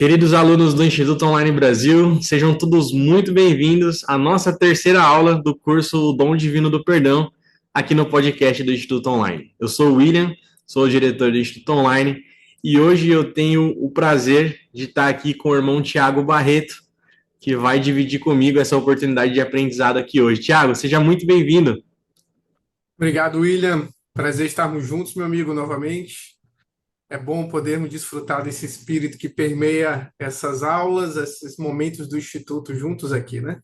Queridos alunos do Instituto Online Brasil, sejam todos muito bem-vindos à nossa terceira aula do curso O Dom Divino do Perdão, aqui no podcast do Instituto Online. Eu sou o William, sou o diretor do Instituto Online, e hoje eu tenho o prazer de estar aqui com o irmão Tiago Barreto, que vai dividir comigo essa oportunidade de aprendizado aqui hoje. Tiago, seja muito bem-vindo. Obrigado, William. Prazer estarmos juntos, meu amigo, novamente. É bom podermos desfrutar desse espírito que permeia essas aulas, esses momentos do Instituto juntos aqui, né?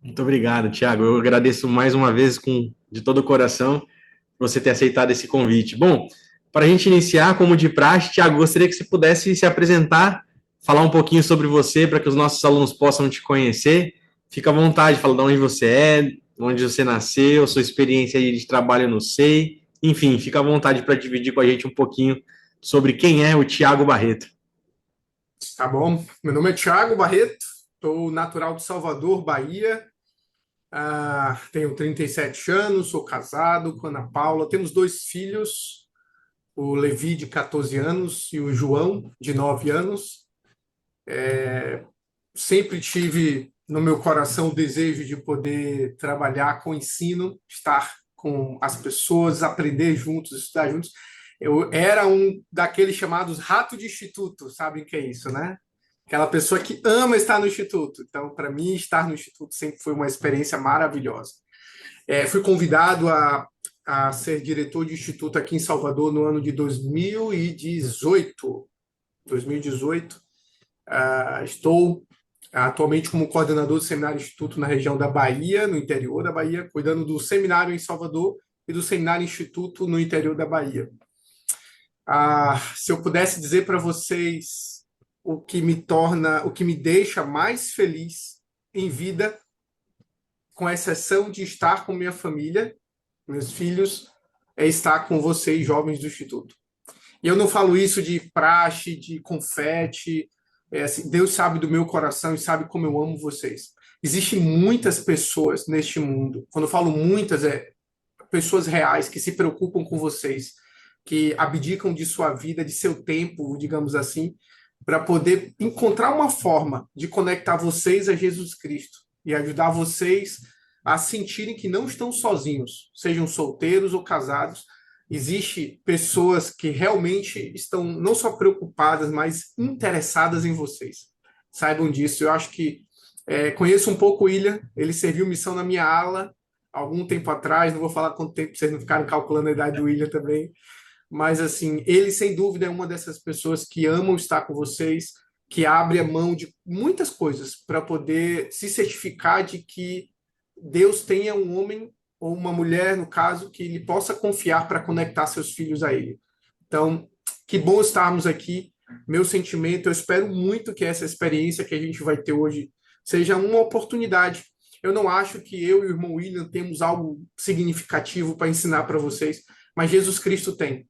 Muito obrigado, Tiago. Eu agradeço mais uma vez de todo o coração por você ter aceitado esse convite. Bom, para a gente iniciar, como de praxe, Tiago, gostaria que você pudesse se apresentar, falar um pouquinho sobre você, para que os nossos alunos possam te conhecer. Fica à vontade, fala de onde você é, onde você nasceu, sua experiência de trabalho no SEI. Enfim, fica à vontade para dividir com a gente um pouquinho sobre quem é o Tiago Barreto. Tá bom. Meu nome é Tiago Barreto, sou natural de Salvador, Bahia. Tenho 37 anos, sou casado com a Ana Paula. Temos dois filhos, o Levi, de 14 anos, e o João, de 9 anos. Sempre tive no meu coração o desejo de poder trabalhar com ensino, estar com as pessoas, aprender juntos, estudar juntos. Eu era um daqueles chamados rato de instituto, sabem o que é isso, né? Aquela pessoa que ama estar no instituto. Então, para mim, estar no instituto sempre foi uma experiência maravilhosa. Fui convidado a ser diretor de instituto aqui em Salvador no ano de 2018. 2018. Estou atualmente como coordenador do Seminário Instituto na região da Bahia, no interior da Bahia, cuidando do seminário em Salvador e do Seminário Instituto no interior da Bahia. Se eu pudesse dizer para vocês o que me deixa mais feliz em vida, com exceção de estar com minha família, meus filhos, é estar com vocês, jovens do Instituto. E eu não falo isso de praxe, de confete. Assim, Deus sabe do meu coração e sabe como eu amo vocês. Existem muitas pessoas neste mundo. Quando eu falo muitas, pessoas reais que se preocupam com vocês, que abdicam de sua vida, de seu tempo, digamos assim, para poder encontrar uma forma de conectar vocês a Jesus Cristo e ajudar vocês a sentirem que não estão sozinhos, sejam solteiros ou casados. Existem pessoas que realmente estão não só preocupadas, mas interessadas em vocês. Saibam disso. Eu acho que conheço um pouco o William, ele serviu missão na minha ala algum tempo atrás, não vou falar quanto tempo, vocês não ficarem calculando a idade do William também, mas assim, ele sem dúvida é uma dessas pessoas que amam estar com vocês, que abre a mão de muitas coisas para poder se certificar de que Deus tenha um homem ou uma mulher, no caso, que ele possa confiar para conectar seus filhos a ele. Então, que bom estarmos aqui. Meu sentimento, eu espero muito que essa experiência que a gente vai ter hoje seja uma oportunidade. Eu não acho que eu e o irmão William temos algo significativo para ensinar para vocês, mas Jesus Cristo tem.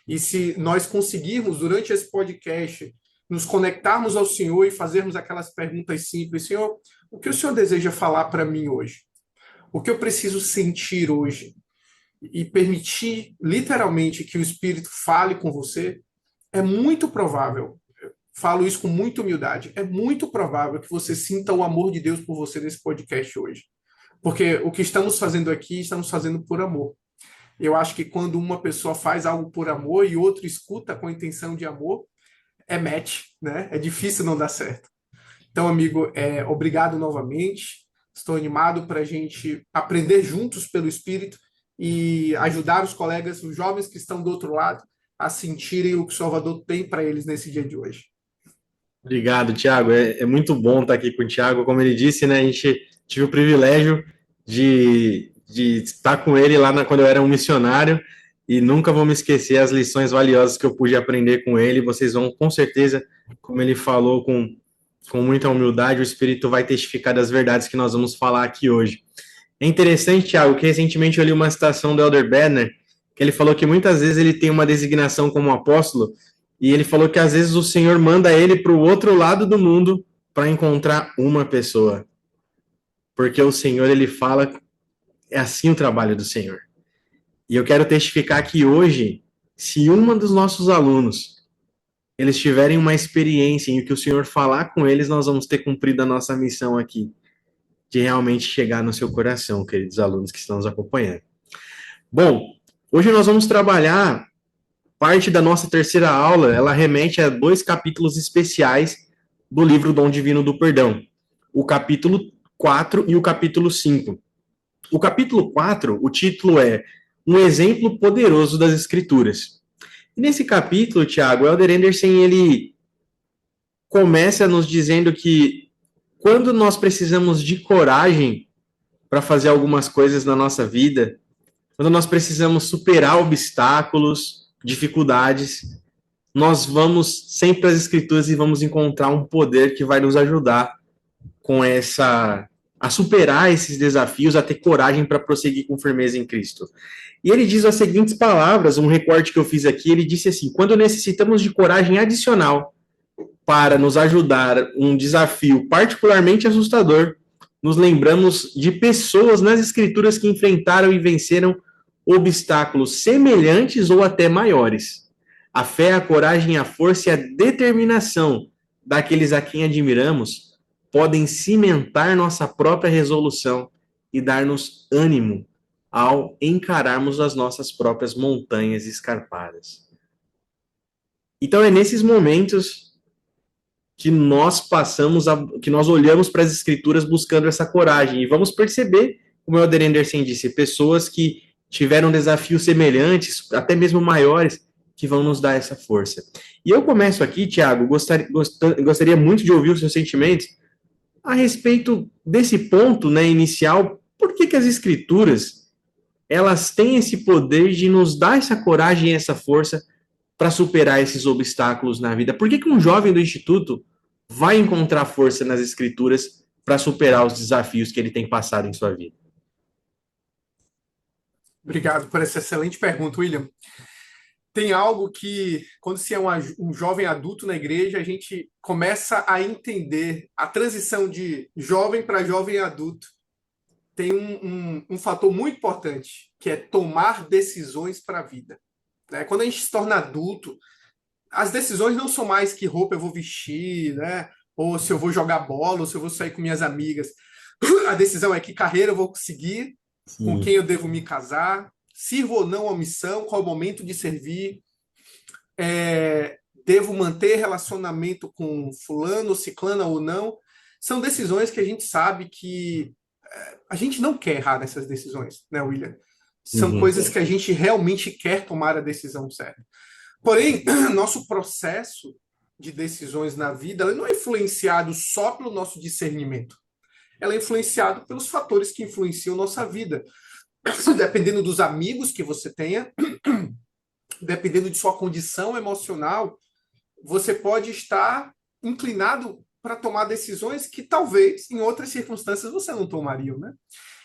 E se nós conseguirmos, durante esse podcast, nos conectarmos ao Senhor e fazermos aquelas perguntas simples: Senhor, o que o Senhor deseja falar para mim hoje? O que eu preciso sentir hoje? E permitir, literalmente, que o Espírito fale com você, é muito provável, falo isso com muita humildade, é muito provável que você sinta o amor de Deus por você nesse podcast hoje. Porque o que estamos fazendo aqui, estamos fazendo por amor. Eu acho que quando uma pessoa faz algo por amor e outro escuta com a intenção de amor, é match, né? É difícil não dar certo. Então, amigo, obrigado novamente. Estou animado para a gente aprender juntos pelo Espírito e ajudar os colegas, os jovens que estão do outro lado, a sentirem o que o Salvador tem para eles nesse dia de hoje. Obrigado, Tiago. É muito bom estar aqui com o Tiago. Como ele disse, né, a gente tive o privilégio de estar com ele quando eu era um missionário e nunca vou me esquecer as lições valiosas que eu pude aprender com ele. Vocês vão, com certeza, como ele falou, com muita humildade, o Espírito vai testificar das verdades que nós vamos falar aqui hoje. É interessante, Tiago, que recentemente eu li uma citação do Elder Bednar, que ele falou que muitas vezes ele tem uma designação como apóstolo, e ele falou que às vezes o Senhor manda ele para o outro lado do mundo para encontrar uma pessoa. Porque o Senhor, ele fala, é assim o trabalho do Senhor. E eu quero testificar que hoje, se um dos nossos alunos eles tiverem uma experiência em que o Senhor falar com eles, nós vamos ter cumprido a nossa missão aqui, de realmente chegar no seu coração, queridos alunos que estão nos acompanhando. Bom, hoje nós vamos trabalhar parte da nossa terceira aula, ela remete a 2 capítulos especiais do livro Dom Divino do Perdão, o capítulo 4 e o capítulo 5. O capítulo 4, o título é Um Exemplo Poderoso das Escrituras. E nesse capítulo, Tiago, o Elder Anderson, ele começa nos dizendo que quando nós precisamos de coragem para fazer algumas coisas na nossa vida, quando nós precisamos superar obstáculos, dificuldades, nós vamos sempre às Escrituras e vamos encontrar um poder que vai nos ajudar com a superar esses desafios, a ter coragem para prosseguir com firmeza em Cristo. E ele diz as seguintes palavras, um recorte que eu fiz aqui, ele disse assim: quando necessitamos de coragem adicional para nos ajudar um desafio particularmente assustador, nos lembramos de pessoas nas Escrituras que enfrentaram e venceram obstáculos semelhantes ou até maiores. A fé, a coragem, a força e a determinação daqueles a quem admiramos podem cimentar nossa própria resolução e dar-nos ânimo ao encararmos as nossas próprias montanhas escarpadas. Então é nesses momentos que nós que nós olhamos para as Escrituras buscando essa coragem e vamos perceber, como o Elder Anderson disse, pessoas que tiveram desafios semelhantes, até mesmo maiores, que vão nos dar essa força. E eu começo aqui, Tiago, gostaria muito de ouvir os seus sentimentos a respeito desse ponto, né, inicial. Por que as Escrituras elas têm esse poder de nos dar essa coragem e essa força para superar esses obstáculos na vida? Por que um jovem do Instituto vai encontrar força nas Escrituras para superar os desafios que ele tem passado em sua vida? Obrigado por essa excelente pergunta, William. Tem algo que, quando se é um jovem adulto na igreja, a gente começa a entender a transição de jovem para jovem adulto. Tem um fator muito importante, que é tomar decisões para a vida. Né? Quando a gente se torna adulto, as decisões não são mais que roupa eu vou vestir, né? Ou se eu vou jogar bola, ou se eu vou sair com minhas amigas. A decisão é que carreira eu vou seguir, com quem eu devo me casar, sirvo ou não a missão, qual é o momento de servir, devo manter relacionamento com fulano, ciclana ou não. São decisões que a gente sabe que a gente não quer errar nessas decisões, né, William? São coisas que a gente realmente quer tomar a decisão certa. Porém, nosso processo de decisões na vida ela não é influenciado só pelo nosso discernimento. Ela é influenciada pelos fatores que influenciam nossa vida. Dependendo dos amigos que você tenha, dependendo de sua condição emocional, você pode estar inclinado para tomar decisões que talvez em outras circunstâncias você não tomaria, né?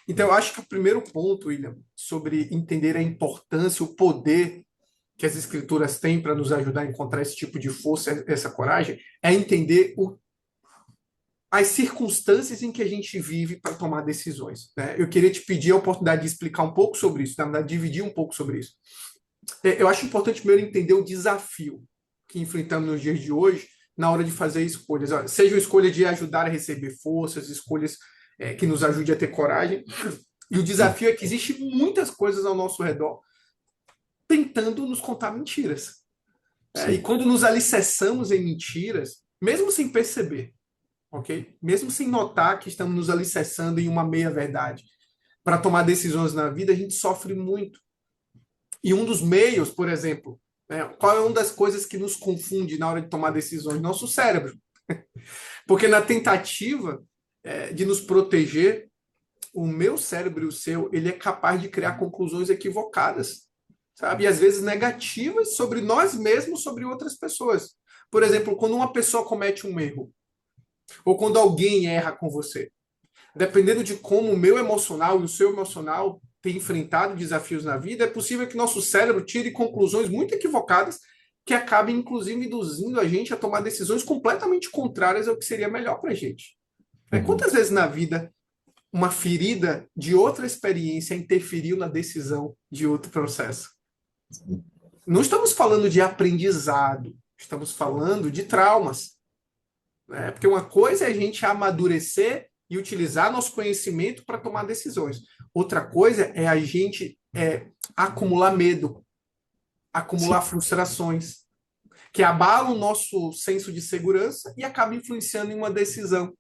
Então, eu acho que o primeiro ponto, William, sobre entender a importância, o poder que as Escrituras têm para nos ajudar a encontrar esse tipo de força, essa coragem, é entender as circunstâncias em que a gente vive para tomar decisões. Né? Eu queria te pedir a oportunidade de explicar um pouco sobre isso, na verdade, dividir um pouco sobre isso. Eu acho importante primeiro entender o desafio que enfrentamos nos dias de hoje na hora de fazer escolhas. Olha, seja uma escolha de ajudar a receber forças, escolhas que nos ajude a ter coragem. E o desafio é que existem muitas coisas ao nosso redor tentando nos contar mentiras. E quando nos alicerçamos em mentiras, mesmo sem perceber, ok? Mesmo sem notar que estamos nos alicerçando em uma meia-verdade, para tomar decisões na vida, a gente sofre muito. E um dos meios, por exemplo, qual é uma das coisas que nos confunde na hora de tomar decisões? Nosso cérebro. Porque na tentativa de nos proteger, o meu cérebro e o seu, ele é capaz de criar conclusões equivocadas, sabe? E às vezes negativas sobre nós mesmos, sobre outras pessoas. Por exemplo, quando uma pessoa comete um erro, ou quando alguém erra com você, dependendo de como o meu emocional e o seu emocional tem enfrentado desafios na vida, é possível que nosso cérebro tire conclusões muito equivocadas que acabem, inclusive, induzindo a gente a tomar decisões completamente contrárias ao que seria melhor para a gente. Quantas vezes na vida uma ferida de outra experiência interferiu na decisão de outro processo? Não estamos falando de aprendizado, Estamos falando de traumas, né? Porque uma coisa é a gente amadurecer e utilizar nosso conhecimento para tomar decisões. Outra coisa é a gente acumular medo, acumular Sim. frustrações, que abalam o nosso senso de segurança e acabam influenciando em uma decisão.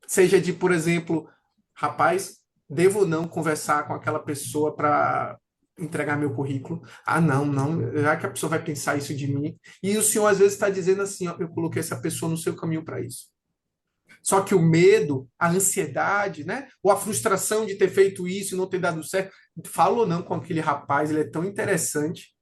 Seja de, por exemplo, rapaz, devo ou não conversar com aquela pessoa para entregar meu currículo? Ah, não, não, já que a pessoa vai pensar isso de mim. E o senhor às vezes está dizendo assim, ó, eu coloquei essa pessoa no seu caminho para isso. Só que o medo, a ansiedade, né? Ou a frustração de ter feito isso e não ter dado certo, fala ou não com aquele rapaz, ele é tão interessante.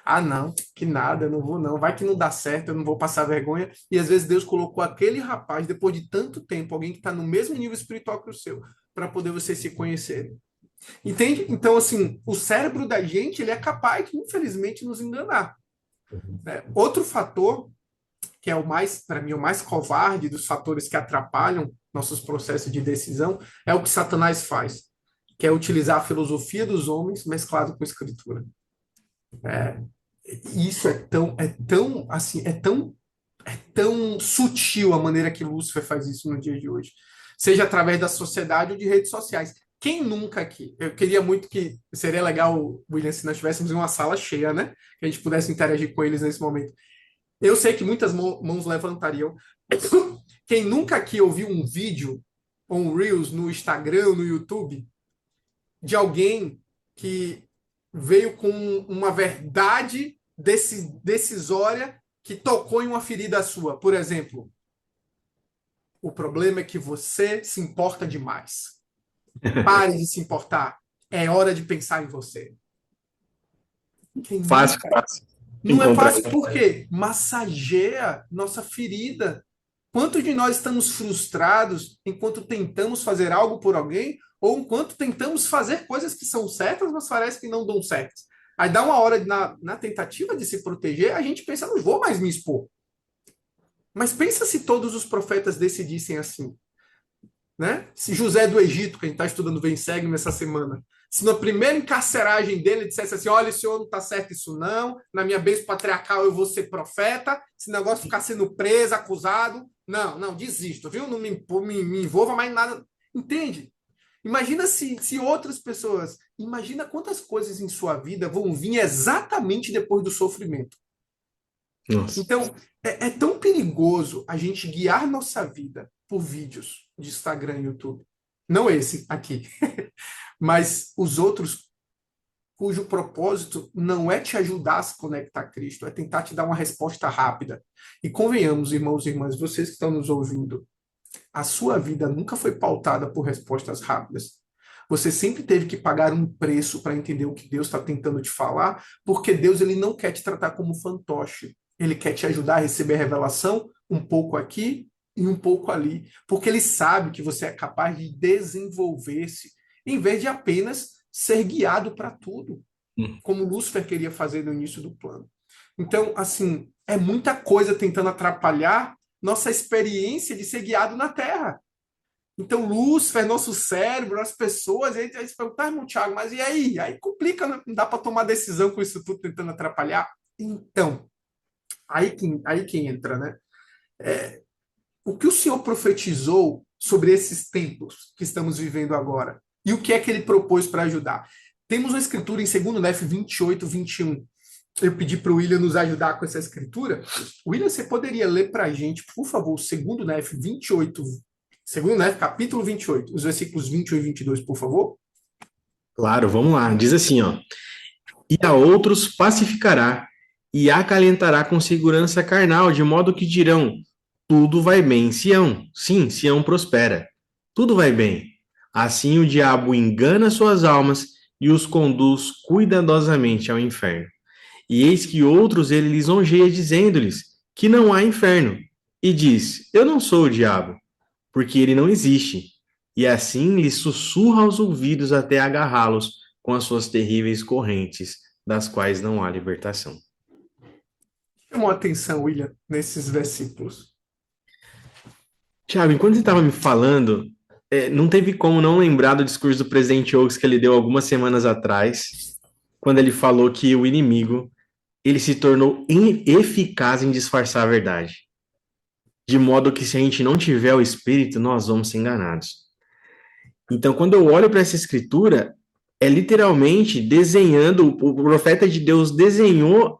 Ah, não, que nada, eu não vou não. Vai que não dá certo, eu não vou passar vergonha. E às vezes Deus colocou aquele rapaz, depois de tanto tempo, alguém que está no mesmo nível espiritual que o seu, para poder vocês se conhecerem. Entende? Então, assim, o cérebro da gente, ele é capaz de, infelizmente, nos enganar. Né? Outro fator, que é o mais, para mim, o mais covarde dos fatores que atrapalham nossos processos de decisão, é o que Satanás faz, que é utilizar a filosofia dos homens mesclado com a escritura. É, isso assim, é tão sutil a maneira que Lúcifer faz isso no dia de hoje, seja através da sociedade ou de redes sociais. Quem nunca aqui? Eu queria muito que seria legal, William, se nós estivéssemos em uma sala cheia, né? Que a gente pudesse interagir com eles nesse momento. Eu sei que muitas mãos levantariam. Quem nunca aqui ouviu um vídeo ou um Reels no Instagram, no YouTube, de alguém que veio com uma verdade decisória que tocou em uma ferida sua? Por exemplo, o problema é que você se importa demais. Pare de se importar. É hora de pensar em você. Quem Fácil, nunca? fácil Não é encontrar. fácil por quê? Massageia nossa ferida. Quanto de nós estamos frustrados enquanto tentamos fazer algo por alguém ou enquanto tentamos fazer coisas que são certas, mas parece que não dão certo? Aí dá uma hora na tentativa de se proteger, a gente pensa, não vou mais me expor. Mas pensa se todos os profetas decidissem assim, né? Se José do Egito, que a gente está estudando Vem Segue nessa semana, se na primeira encarceragem dele dissesse assim, olha, senhor, não está certo isso não, na minha bênção patriarcal eu vou ser profeta, se o negócio ficar sendo preso, acusado, não, desisto, viu? Não me envolva mais em nada. Entende? Imagina se outras pessoas, imagina quantas coisas em sua vida vão vir exatamente depois do sofrimento. Nossa. Então, é tão perigoso a gente guiar nossa vida por vídeos de Instagram e YouTube. Não esse aqui, mas os outros cujo propósito não é te ajudar a se conectar a Cristo, é tentar te dar uma resposta rápida. E convenhamos, irmãos e irmãs, vocês que estão nos ouvindo, a sua vida nunca foi pautada por respostas rápidas. Você sempre teve que pagar um preço para entender o que Deus está tentando te falar, porque Deus ele não quer te tratar como fantoche. Ele quer te ajudar a receber a revelação um pouco aqui e um pouco ali, porque ele sabe que você é capaz de desenvolver-se, em vez de apenas ser guiado para tudo, como Lúcifer queria fazer no início do plano. Então, assim, é muita coisa tentando atrapalhar nossa experiência de ser guiado na Terra. Então, Lúcifer, nosso cérebro, as pessoas, aí se pergunta, irmão Thiago, mas e aí? Aí complica, né? Não dá para tomar decisão com isso tudo tentando atrapalhar. Então, aí que entra, né? O que o Senhor profetizou sobre esses tempos que estamos vivendo agora? E o que é que ele propôs para ajudar? Temos uma escritura em 2 Nef 28, 21. Eu pedi para o William nos ajudar com essa escritura. William, você poderia ler para a gente, por favor, 2 Nef 28, 2 Nef, capítulo 28, os versículos 21 e 22, por favor? Claro, vamos lá. Diz assim, ó. E a outros pacificará e acalentará com segurança carnal, de modo que dirão: tudo vai bem em Sião. Sim, Sião prospera. Tudo vai bem. Assim o diabo engana suas almas e os conduz cuidadosamente ao inferno. E eis que outros ele lisonjeia, dizendo-lhes que não há inferno. E diz: eu não sou o diabo, porque ele não existe. E assim lhes sussurra aos ouvidos até agarrá-los com as suas terríveis correntes, das quais não há libertação. Chamou a atenção, William, nesses versículos. Tiago, enquanto você estava me falando, não teve como não lembrar do discurso do presidente Oaks que ele deu algumas semanas atrás, quando ele falou que o inimigo ele se tornou eficaz em disfarçar a verdade. De modo que se a gente não tiver o Espírito, nós vamos ser enganados. Então, quando eu olho para essa escritura, é literalmente desenhando, o profeta de Deus desenhou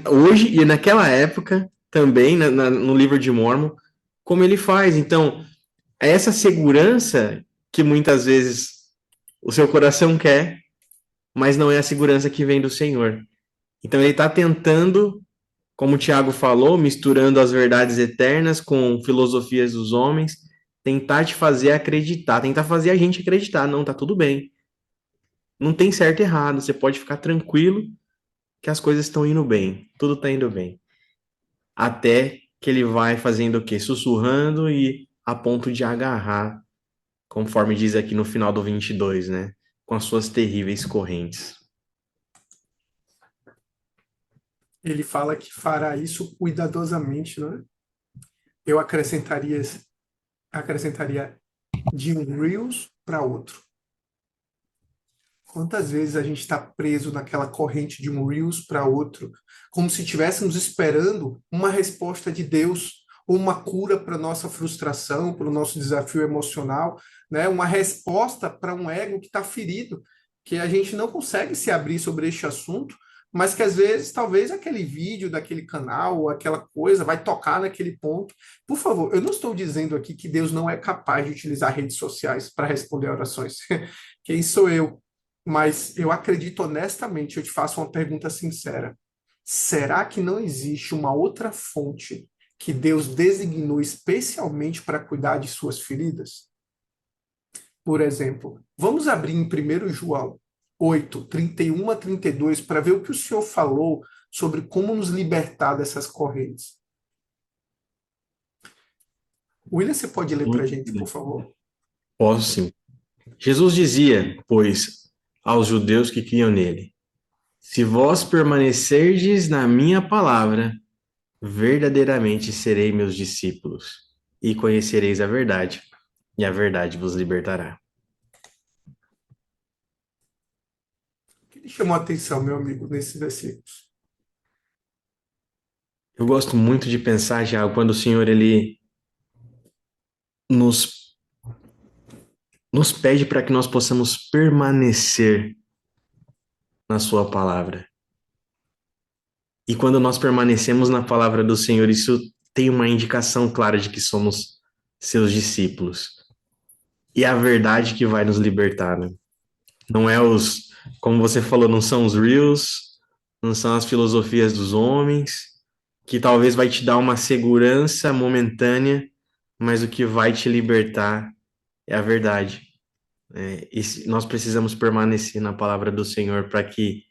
hoje e naquela época também, no livro de Mórmon, como ele faz. Então, é essa segurança que muitas vezes o seu coração quer, mas não é a segurança que vem do Senhor. Então, ele está tentando, como o Tiago falou, misturando as verdades eternas com filosofias dos homens, tentar te fazer acreditar, tentar fazer a gente acreditar. Não, tá tudo bem. Não tem certo e errado. Você pode ficar tranquilo que as coisas estão indo bem. Tudo está indo bem. Até que ele vai fazendo o quê? Sussurrando e a ponto de agarrar, conforme diz aqui no final do 22, né? Com as suas terríveis correntes. Ele fala que fará isso cuidadosamente, não é? Eu acrescentaria de um Reels para outro. Quantas vezes a gente está preso naquela corrente de um Reels para outro, como se estivéssemos esperando uma resposta de Deus, ou uma cura para nossa frustração, para o nosso desafio emocional, né? Uma resposta para um ego que está ferido, que a gente não consegue se abrir sobre este assunto, mas que às vezes, talvez aquele vídeo daquele canal ou aquela coisa vai tocar naquele ponto. Por favor, eu não estou dizendo aqui que Deus não é capaz de utilizar redes sociais para responder orações. Quem sou eu? Mas eu acredito honestamente, eu te faço uma pergunta sincera. Será que não existe uma outra fonte que Deus designou especialmente para cuidar de suas feridas? Por exemplo, vamos abrir em 1 João 8, 31 a 32, para ver o que o Senhor falou sobre como nos libertar dessas correntes. William, você pode ler para a gente, por favor? Posso sim. Jesus dizia, pois, aos judeus que criam nele: se vós permanecerdes na minha palavra, verdadeiramente serei meus discípulos, e conhecereis a verdade, e a verdade vos libertará. O que lhe chamou a atenção, meu amigo, nesses versículos? Eu gosto muito de pensar já quando o Senhor ele nos, nos pede para que nós possamos permanecer na sua palavra. E quando nós permanecemos na palavra do Senhor, isso tem uma indicação clara de que somos seus discípulos. E é a verdade que vai nos libertar, né? Não é como você falou, não são os reels, não são as filosofias dos homens, que talvez vai te dar uma segurança momentânea, mas o que vai te libertar é a verdade. E nós precisamos permanecer na palavra do Senhor para que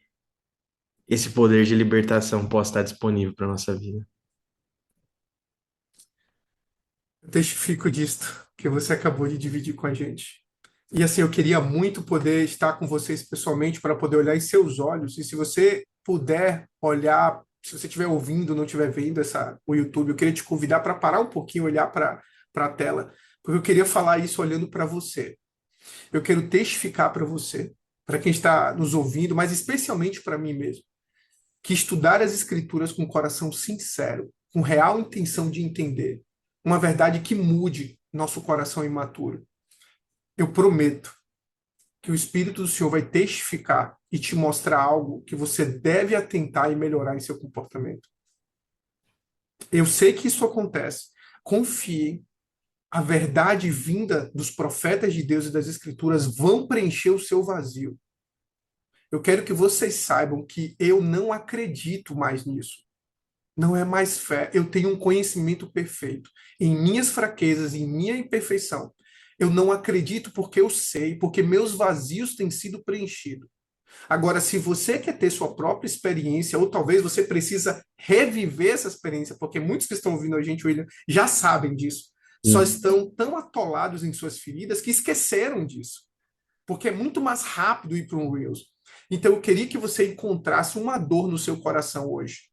esse poder de libertação possa estar disponível para a nossa vida. Eu testifico disto que você acabou de dividir com a gente. E assim, eu queria muito poder estar com vocês pessoalmente para poder olhar em seus olhos. E se você puder olhar, se você estiver ouvindo, não estiver vendo o YouTube, eu queria te convidar para parar um pouquinho, olhar para a tela, porque eu queria falar isso olhando para você. Eu quero testificar para você, para quem está nos ouvindo, mas especialmente para mim mesmo, que estudar as Escrituras com um coração sincero, com real intenção de entender, uma verdade que mude nosso coração imaturo. Eu prometo que o Espírito do Senhor vai testificar e te mostrar algo que você deve atentar e melhorar em seu comportamento. Eu sei que isso acontece. Confie. A verdade vinda dos profetas de Deus e das Escrituras vão preencher o seu vazio. Eu quero que vocês saibam que eu não acredito mais nisso. Não é mais fé. Eu tenho um conhecimento perfeito. Em minhas fraquezas, em minha imperfeição. Eu não acredito porque eu sei, porque meus vazios têm sido preenchidos. Agora, se você quer ter sua própria experiência, ou talvez você precisa reviver essa experiência, porque muitos que estão ouvindo a gente, William, já sabem disso. Só estão tão atolados em suas feridas que esqueceram disso. Porque é muito mais rápido ir para um Reels. Então, eu queria que você encontrasse uma dor no seu coração hoje.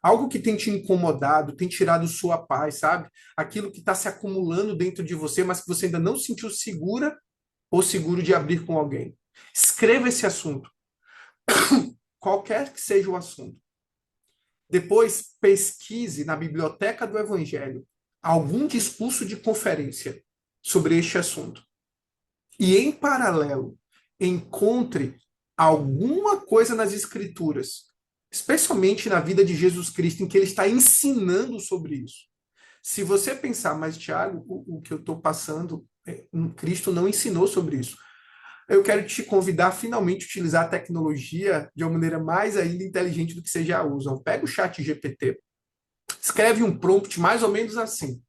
Algo que tem te incomodado, tem tirado sua paz, sabe? Aquilo que está se acumulando dentro de você, mas que você ainda não se sentiu segura ou seguro de abrir com alguém. Escreva esse assunto. qualquer que seja o assunto. Depois, pesquise na biblioteca do Evangelho algum discurso de conferência sobre este assunto. E, em paralelo, encontre alguma coisa nas Escrituras, especialmente na vida de Jesus Cristo, em que ele está ensinando sobre isso. Se você pensar, mas Tiago, o que eu estou passando, Cristo não ensinou sobre isso. Eu quero te convidar a finalmente utilizar a tecnologia de uma maneira mais ainda inteligente do que vocês já usam. Pega o chat GPT, escreve um prompt mais ou menos assim.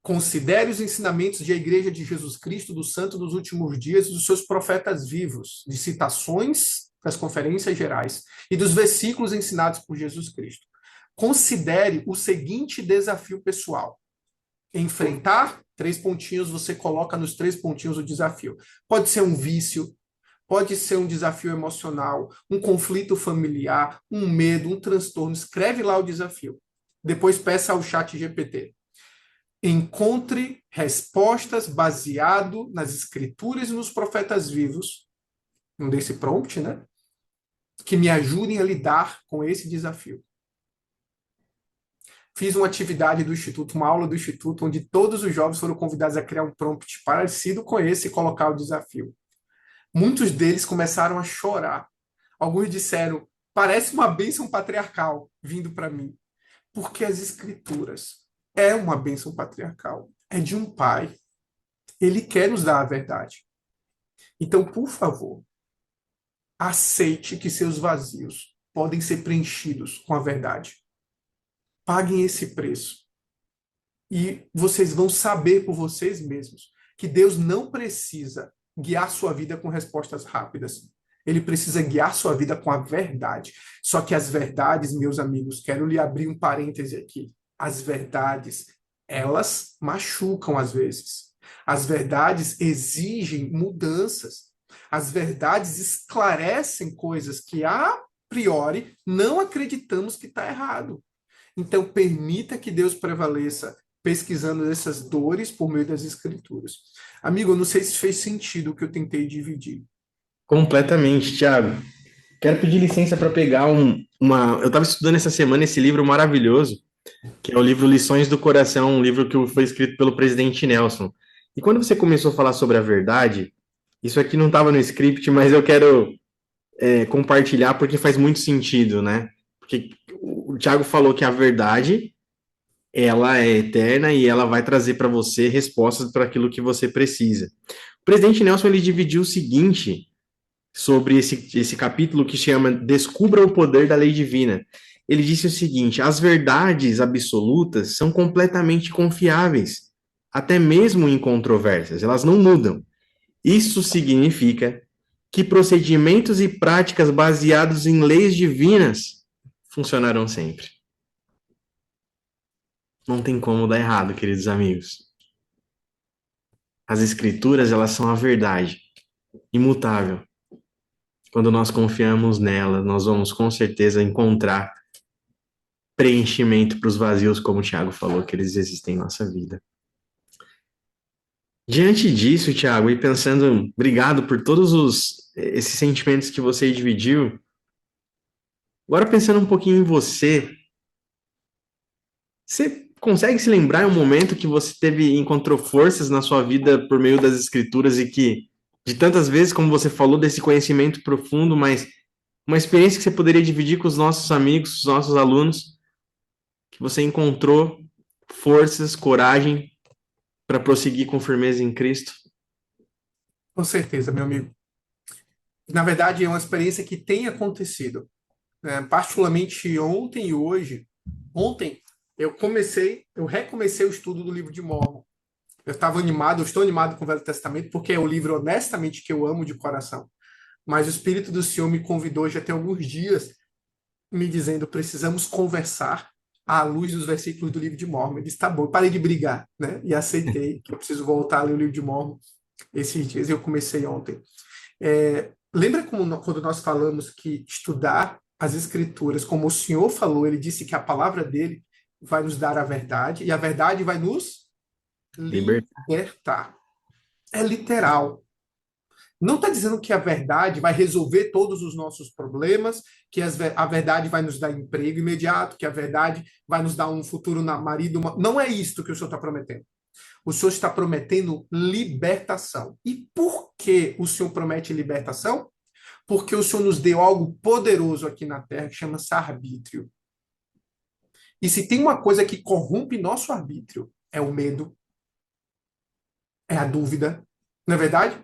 Considere os ensinamentos de a Igreja de Jesus Cristo, do Santo dos Últimos Dias e dos seus profetas vivos, de citações das conferências gerais e dos versículos ensinados por Jesus Cristo. Considere o seguinte desafio pessoal. Enfrentar, 3 pontinhos, você coloca nos 3 pontinhos o desafio. Pode ser um vício, pode ser um desafio emocional, um conflito familiar, um medo, um transtorno. Escreve lá o desafio. Depois peça ao chat GPT. Encontre respostas baseado nas escrituras e nos profetas vivos, um desse prompt, né? Que me ajudem a lidar com esse desafio. Fiz uma atividade do Instituto, uma aula do Instituto, onde todos os jovens foram convidados a criar um prompt parecido com esse e colocar o desafio. Muitos deles começaram a chorar. Alguns disseram, parece uma bênção patriarcal vindo para mim. Porque as escrituras é uma bênção patriarcal. É de um pai. Ele quer nos dar a verdade. Então, por favor, aceite que seus vazios podem ser preenchidos com a verdade. Paguem esse preço. E vocês vão saber por vocês mesmos que Deus não precisa guiar sua vida com respostas rápidas. Ele precisa guiar sua vida com a verdade. Só que as verdades, meus amigos, quero lhe abrir um parêntese aqui. As verdades, elas machucam às vezes. As verdades exigem mudanças. As verdades esclarecem coisas que, a priori, não acreditamos que está errado. Então, permita que Deus prevaleça pesquisando essas dores por meio das Escrituras. Amigo, eu não sei se fez sentido o que eu tentei dividir. Completamente, Thiago. Quero pedir licença para pegar uma. Eu estava estudando essa semana esse livro maravilhoso, que é o livro Lições do Coração, um livro que foi escrito pelo presidente Nelson. E quando você começou a falar sobre a verdade, isso aqui não estava no script, mas eu quero compartilhar porque faz muito sentido, né? Porque o Thiago falou que a verdade ela é eterna e ela vai trazer para você respostas para aquilo que você precisa. O presidente Nelson ele dividiu o seguinte sobre esse capítulo que chama Descubra o Poder da Lei Divina. Ele disse o seguinte: as verdades absolutas são completamente confiáveis, até mesmo em controvérsias, elas não mudam. Isso significa que procedimentos e práticas baseados em leis divinas funcionarão sempre. Não tem como dar errado, queridos amigos. As escrituras, elas são a verdade, imutável. Quando nós confiamos nela, nós vamos com certeza encontrar preenchimento para os vazios, como o Tiago falou, que eles existem em nossa vida. Diante disso, Tiago, e pensando, obrigado por todos esses sentimentos que você dividiu. Agora pensando um pouquinho em você, você consegue se lembrar em um momento que você encontrou forças na sua vida por meio das escrituras e que, de tantas vezes, como você falou, desse conhecimento profundo, mas uma experiência que você poderia dividir com os nossos amigos, os nossos alunos, que você encontrou forças, coragem para prosseguir com firmeza em Cristo? Com certeza, meu amigo. Na verdade, é uma experiência que tem acontecido. Particularmente ontem e hoje. Ontem, eu recomecei o estudo do livro de Mórmon. Eu estou animado com o Velho Testamento, porque é o livro, honestamente, que eu amo de coração. Mas o Espírito do Senhor me convidou já tem alguns dias, me dizendo, precisamos conversar à luz dos versículos do livro de Mórmon. Eu disse, tá bom, eu parei de brigar, né? E aceitei que eu preciso voltar a ler o livro de Mórmon esses dias. Eu comecei ontem. Lembra quando nós falamos que estudar as Escrituras, como o Senhor falou, ele disse que a palavra dele vai nos dar a verdade, e a verdade vai nos libertar. É literal. Não está dizendo que a verdade vai resolver todos os nossos problemas, que a verdade vai nos dar emprego imediato, que a verdade vai nos dar um futuro na marido. Não é isto que o Senhor está prometendo. O Senhor está prometendo libertação. E por que o Senhor promete libertação? Porque o Senhor nos deu algo poderoso aqui na terra que chama-se arbítrio. E se tem uma coisa que corrompe nosso arbítrio, é o medo, é a dúvida, não é verdade?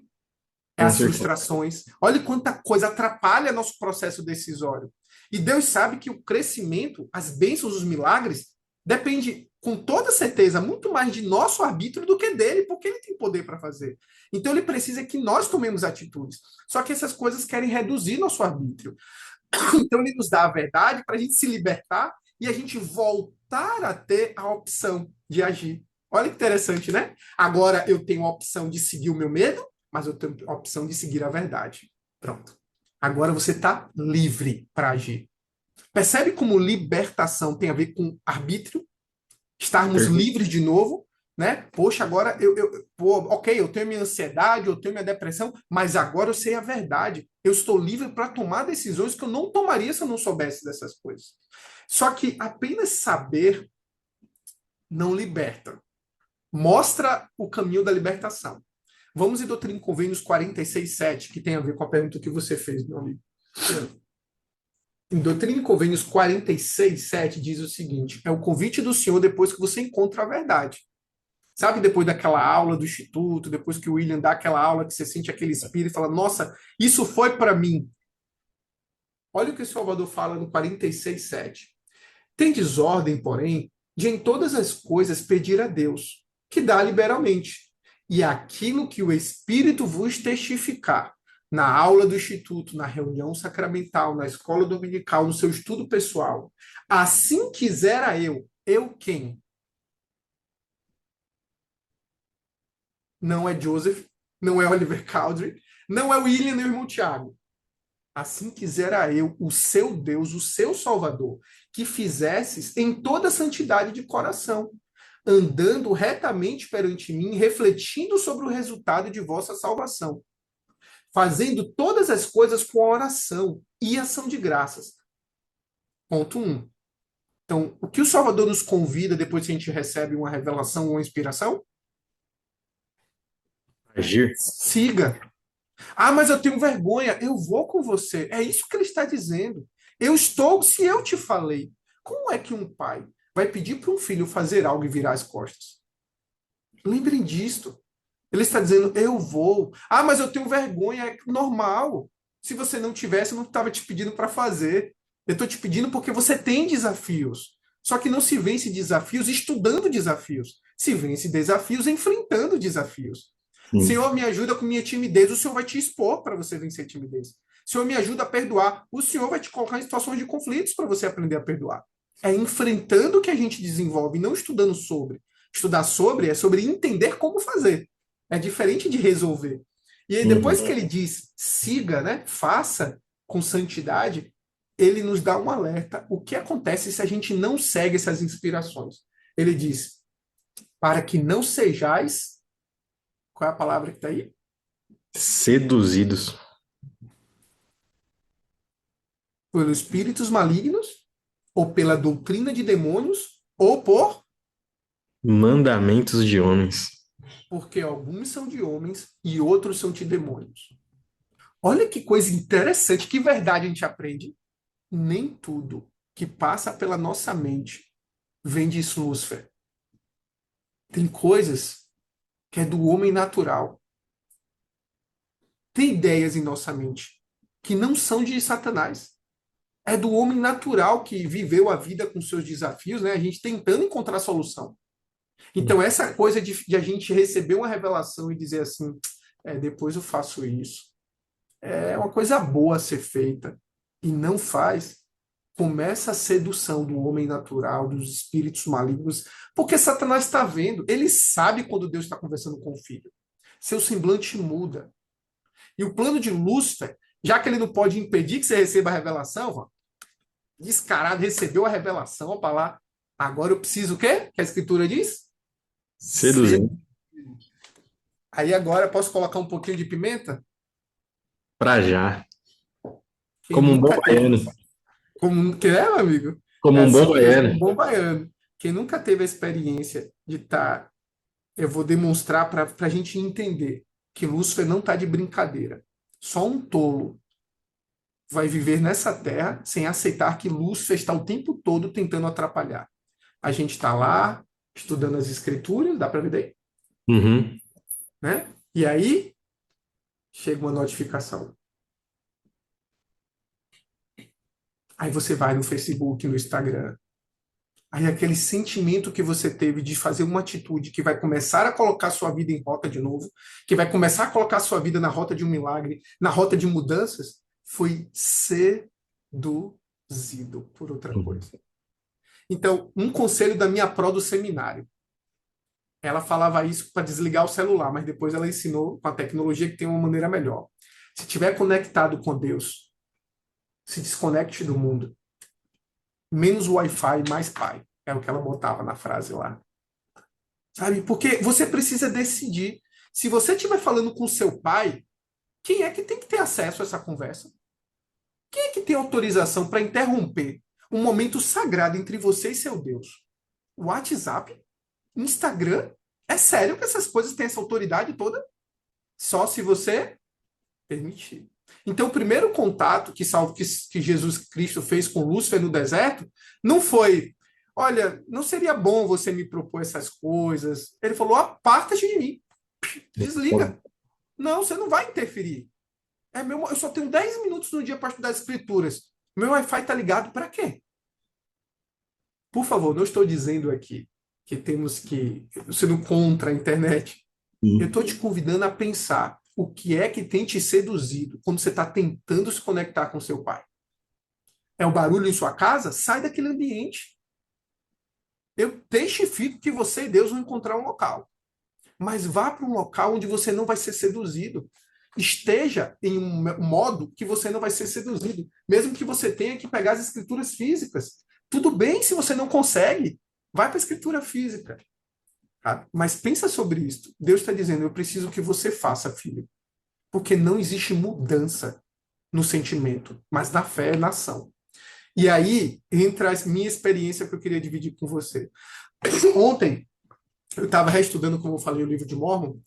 É Com as certeza. frustrações. Olha quanta coisa atrapalha nosso processo decisório. E Deus sabe que o crescimento, as bênçãos, os milagres, depende com toda certeza muito mais de nosso arbítrio do que dele, porque ele tem poder para fazer. Então ele precisa que nós tomemos atitudes. Só que essas coisas querem reduzir nosso arbítrio. Então ele nos dá a verdade para a gente se libertar e a gente voltar a ter a opção de agir. Olha que interessante, né? Agora eu tenho a opção de seguir o meu medo, mas eu tenho a opção de seguir a verdade. Pronto. Agora você está livre para agir. Percebe como libertação tem a ver com arbítrio? Estarmos Perfeito. livres de novo, né? Poxa, agora pô, ok, eu tenho minha ansiedade, eu tenho minha depressão, mas agora eu sei a verdade. Eu estou livre para tomar decisões que eu não tomaria se eu não soubesse dessas coisas. Só que apenas saber não liberta. Mostra o caminho da libertação. Vamos em Doutrina e Convênios 46:7, que tem a ver com a pergunta que você fez, meu amigo. Em Doutrina e Convênios 46:7 diz o seguinte: é o convite do Senhor depois que você encontra a verdade. Sabe, depois daquela aula do instituto, depois que o William dá aquela aula que você sente aquele espírito e fala, nossa, isso foi para mim. Olha o que o Salvador fala no 46:7. Tem desordem, porém, de em todas as coisas pedir a Deus, que dá liberalmente. E aquilo que o Espírito vos testificar, na aula do instituto, na reunião sacramental, na escola dominical, no seu estudo pessoal, assim quisera eu quem? Não é Joseph, não é Oliver Cowdery, não é William nem o irmão Tiago. Assim quisera eu, o seu Deus, o seu Salvador, que fizesses em toda santidade de coração, andando retamente perante mim, refletindo sobre o resultado de vossa salvação, fazendo todas as coisas com oração e ação de graças. Ponto 1. Então, o que o Salvador nos convida depois que a gente recebe uma revelação ou uma inspiração? Agir. Siga. Ah, mas eu tenho vergonha. Eu vou com você. É isso que ele está dizendo. Eu estou, se eu te falei, como é que um pai vai pedir para um filho fazer algo e virar as costas? Lembrem disto. Ele está dizendo, eu vou. Ah, mas eu tenho vergonha. É normal. Se você não tivesse, eu não estava te pedindo para fazer. Eu estou te pedindo porque você tem desafios. Só que não se vence desafios estudando desafios. Se vence desafios enfrentando desafios. Sim. Senhor, me ajuda com minha timidez. O Senhor vai te expor para você vencer a timidez. Senhor, me ajuda a perdoar. O Senhor vai te colocar em situações de conflitos para você aprender a perdoar. É enfrentando que a gente desenvolve, não estudando sobre. Estudar sobre é sobre entender como fazer. É diferente de resolver. E aí, depois que Uhum. ele diz siga, né, faça com santidade, ele nos dá um alerta. O que acontece se a gente não segue essas inspirações? Ele diz, para que não sejais. Qual é a palavra que está aí? Seduzidos. Por espíritos malignos, ou pela doutrina de demônios, ou Mandamentos de homens. porque alguns são de homens e outros são de demônios. Olha que coisa interessante, que verdade a gente aprende. Nem tudo que passa pela nossa mente vem de Lúcifer. Tem coisas que é do homem natural. Tem ideias em nossa mente que não são de Satanás. É do homem natural que viveu a vida com seus desafios, né? A gente tentando encontrar solução. Então, essa coisa de a gente receber uma revelação e dizer assim, depois eu faço isso, é uma coisa boa a ser feita e não faz, começa a sedução do homem natural, dos espíritos malignos, porque Satanás está vendo, ele sabe quando Deus está conversando com o filho. Seu semblante muda. E o plano de Lúcifer, já que ele não pode impedir que você receba a revelação, descarado, recebeu a revelação, opa lá, agora eu preciso o quê? Que a escritura diz? Seduzindo. Aí agora posso colocar um pouquinho de pimenta? Pra já. Quem Como um bom nunca teve, baiano. como que é, meu amigo? Como É um bom assim mesmo, baiano. um bom baiano. Quem nunca teve a experiência de estar, eu vou demonstrar para a gente entender que Lúcifer não está de brincadeira. Só um tolo vai viver nessa terra sem aceitar que Lúcifer está o tempo todo tentando atrapalhar. A gente está lá estudando as escrituras, dá para ver daí, Uhum. né? E aí chega uma notificação. Aí você vai no Facebook, no Instagram. Aí aquele sentimento que você teve de fazer uma atitude que vai começar a colocar sua vida em rota de novo, que vai começar a colocar sua vida na rota de um milagre, na rota de mudanças, foi seduzido por outra Uhum. coisa. Então, um conselho da minha pró do seminário. Ela falava isso para desligar o celular, mas depois ela ensinou com a tecnologia que tem uma maneira melhor. Se tiver conectado com Deus, se desconecte do mundo. Menos Wi-Fi, mais pai. É o que ela botava na frase lá. Sabe? Porque você precisa decidir. Se você estiver falando com seu pai, quem é que tem que ter acesso a essa conversa? Quem é que tem autorização para interromper um momento sagrado entre você e seu Deus? WhatsApp? Instagram? É sério que essas coisas têm essa autoridade toda? Só se você permitir. Então, o primeiro contato que Jesus Cristo fez com Lúcifer no deserto não foi: olha, não seria bom você me propor essas coisas. Ele falou: aparta-te de mim, desliga. Não, você não vai interferir. Eu só tenho 10 minutos no dia para estudar as escrituras. Meu Wi-Fi está ligado para quê? Por favor, não estou dizendo aqui que temos que sendo contra a internet. Eu estou te convidando a pensar o que é que tem te seduzido quando você está tentando se conectar com seu pai. É o barulho em sua casa? Sai daquele ambiente. Eu testifico que você e Deus vão encontrar um local. Mas vá para um local onde você não vai ser seduzido. Esteja em um modo que você não vai ser seduzido. Mesmo que você tenha que pegar as escrituras físicas. Tudo bem se você não consegue. Vai para a escritura física. Tá? Mas pensa sobre isso. Deus está dizendo: eu preciso que você faça, filho. Porque não existe mudança no sentimento, mas na fé e na ação. E aí entra a minha experiência que eu queria dividir com você. Ontem, eu estava reestudando, como eu falei, o livro de Mormon,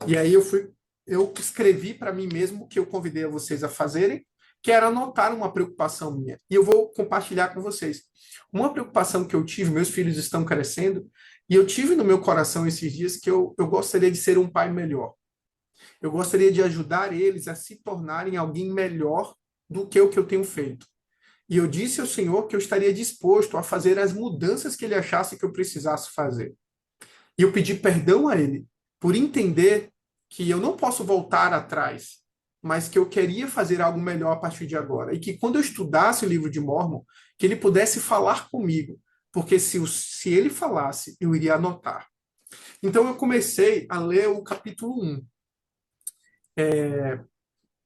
e aí eu escrevi para mim mesmo o que eu convidei a vocês a fazerem, que era anotar uma preocupação minha. E eu vou compartilhar com vocês. Uma preocupação que eu tive, meus filhos estão crescendo, e eu tive no meu coração esses dias que eu gostaria de ser um pai melhor. Eu gostaria de ajudar eles a se tornarem alguém melhor do que o que eu tenho feito. E eu disse ao Senhor que eu estaria disposto a fazer as mudanças que Ele achasse que eu precisasse fazer. E eu pedi perdão a Ele por entender que eu não posso voltar atrás, mas que eu queria fazer algo melhor a partir de agora. E que quando eu estudasse o livro de Mormon, que Ele pudesse falar comigo, porque se Ele falasse, eu iria anotar. Então eu comecei a ler o capítulo 1.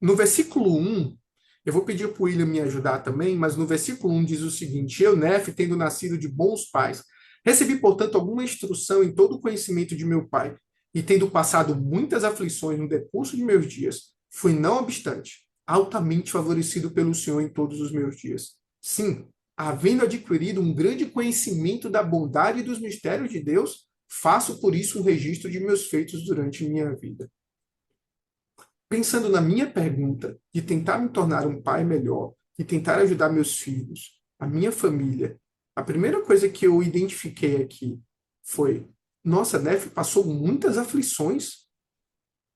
No versículo 1, eu vou pedir para o William me ajudar também, mas no versículo 1 diz o seguinte: eu, Nefe, tendo nascido de bons pais, recebi, portanto, alguma instrução em todo o conhecimento de meu pai, e tendo passado muitas aflições no decurso de meus dias, fui, não obstante, altamente favorecido pelo Senhor em todos os meus dias. Sim, havendo adquirido um grande conhecimento da bondade e dos mistérios de Deus, faço por isso um registro de meus feitos durante minha vida. Pensando na minha pergunta de tentar me tornar um pai melhor, de tentar ajudar meus filhos, a minha família, a primeira coisa que eu identifiquei aqui foi: nossa, Nefe passou muitas aflições,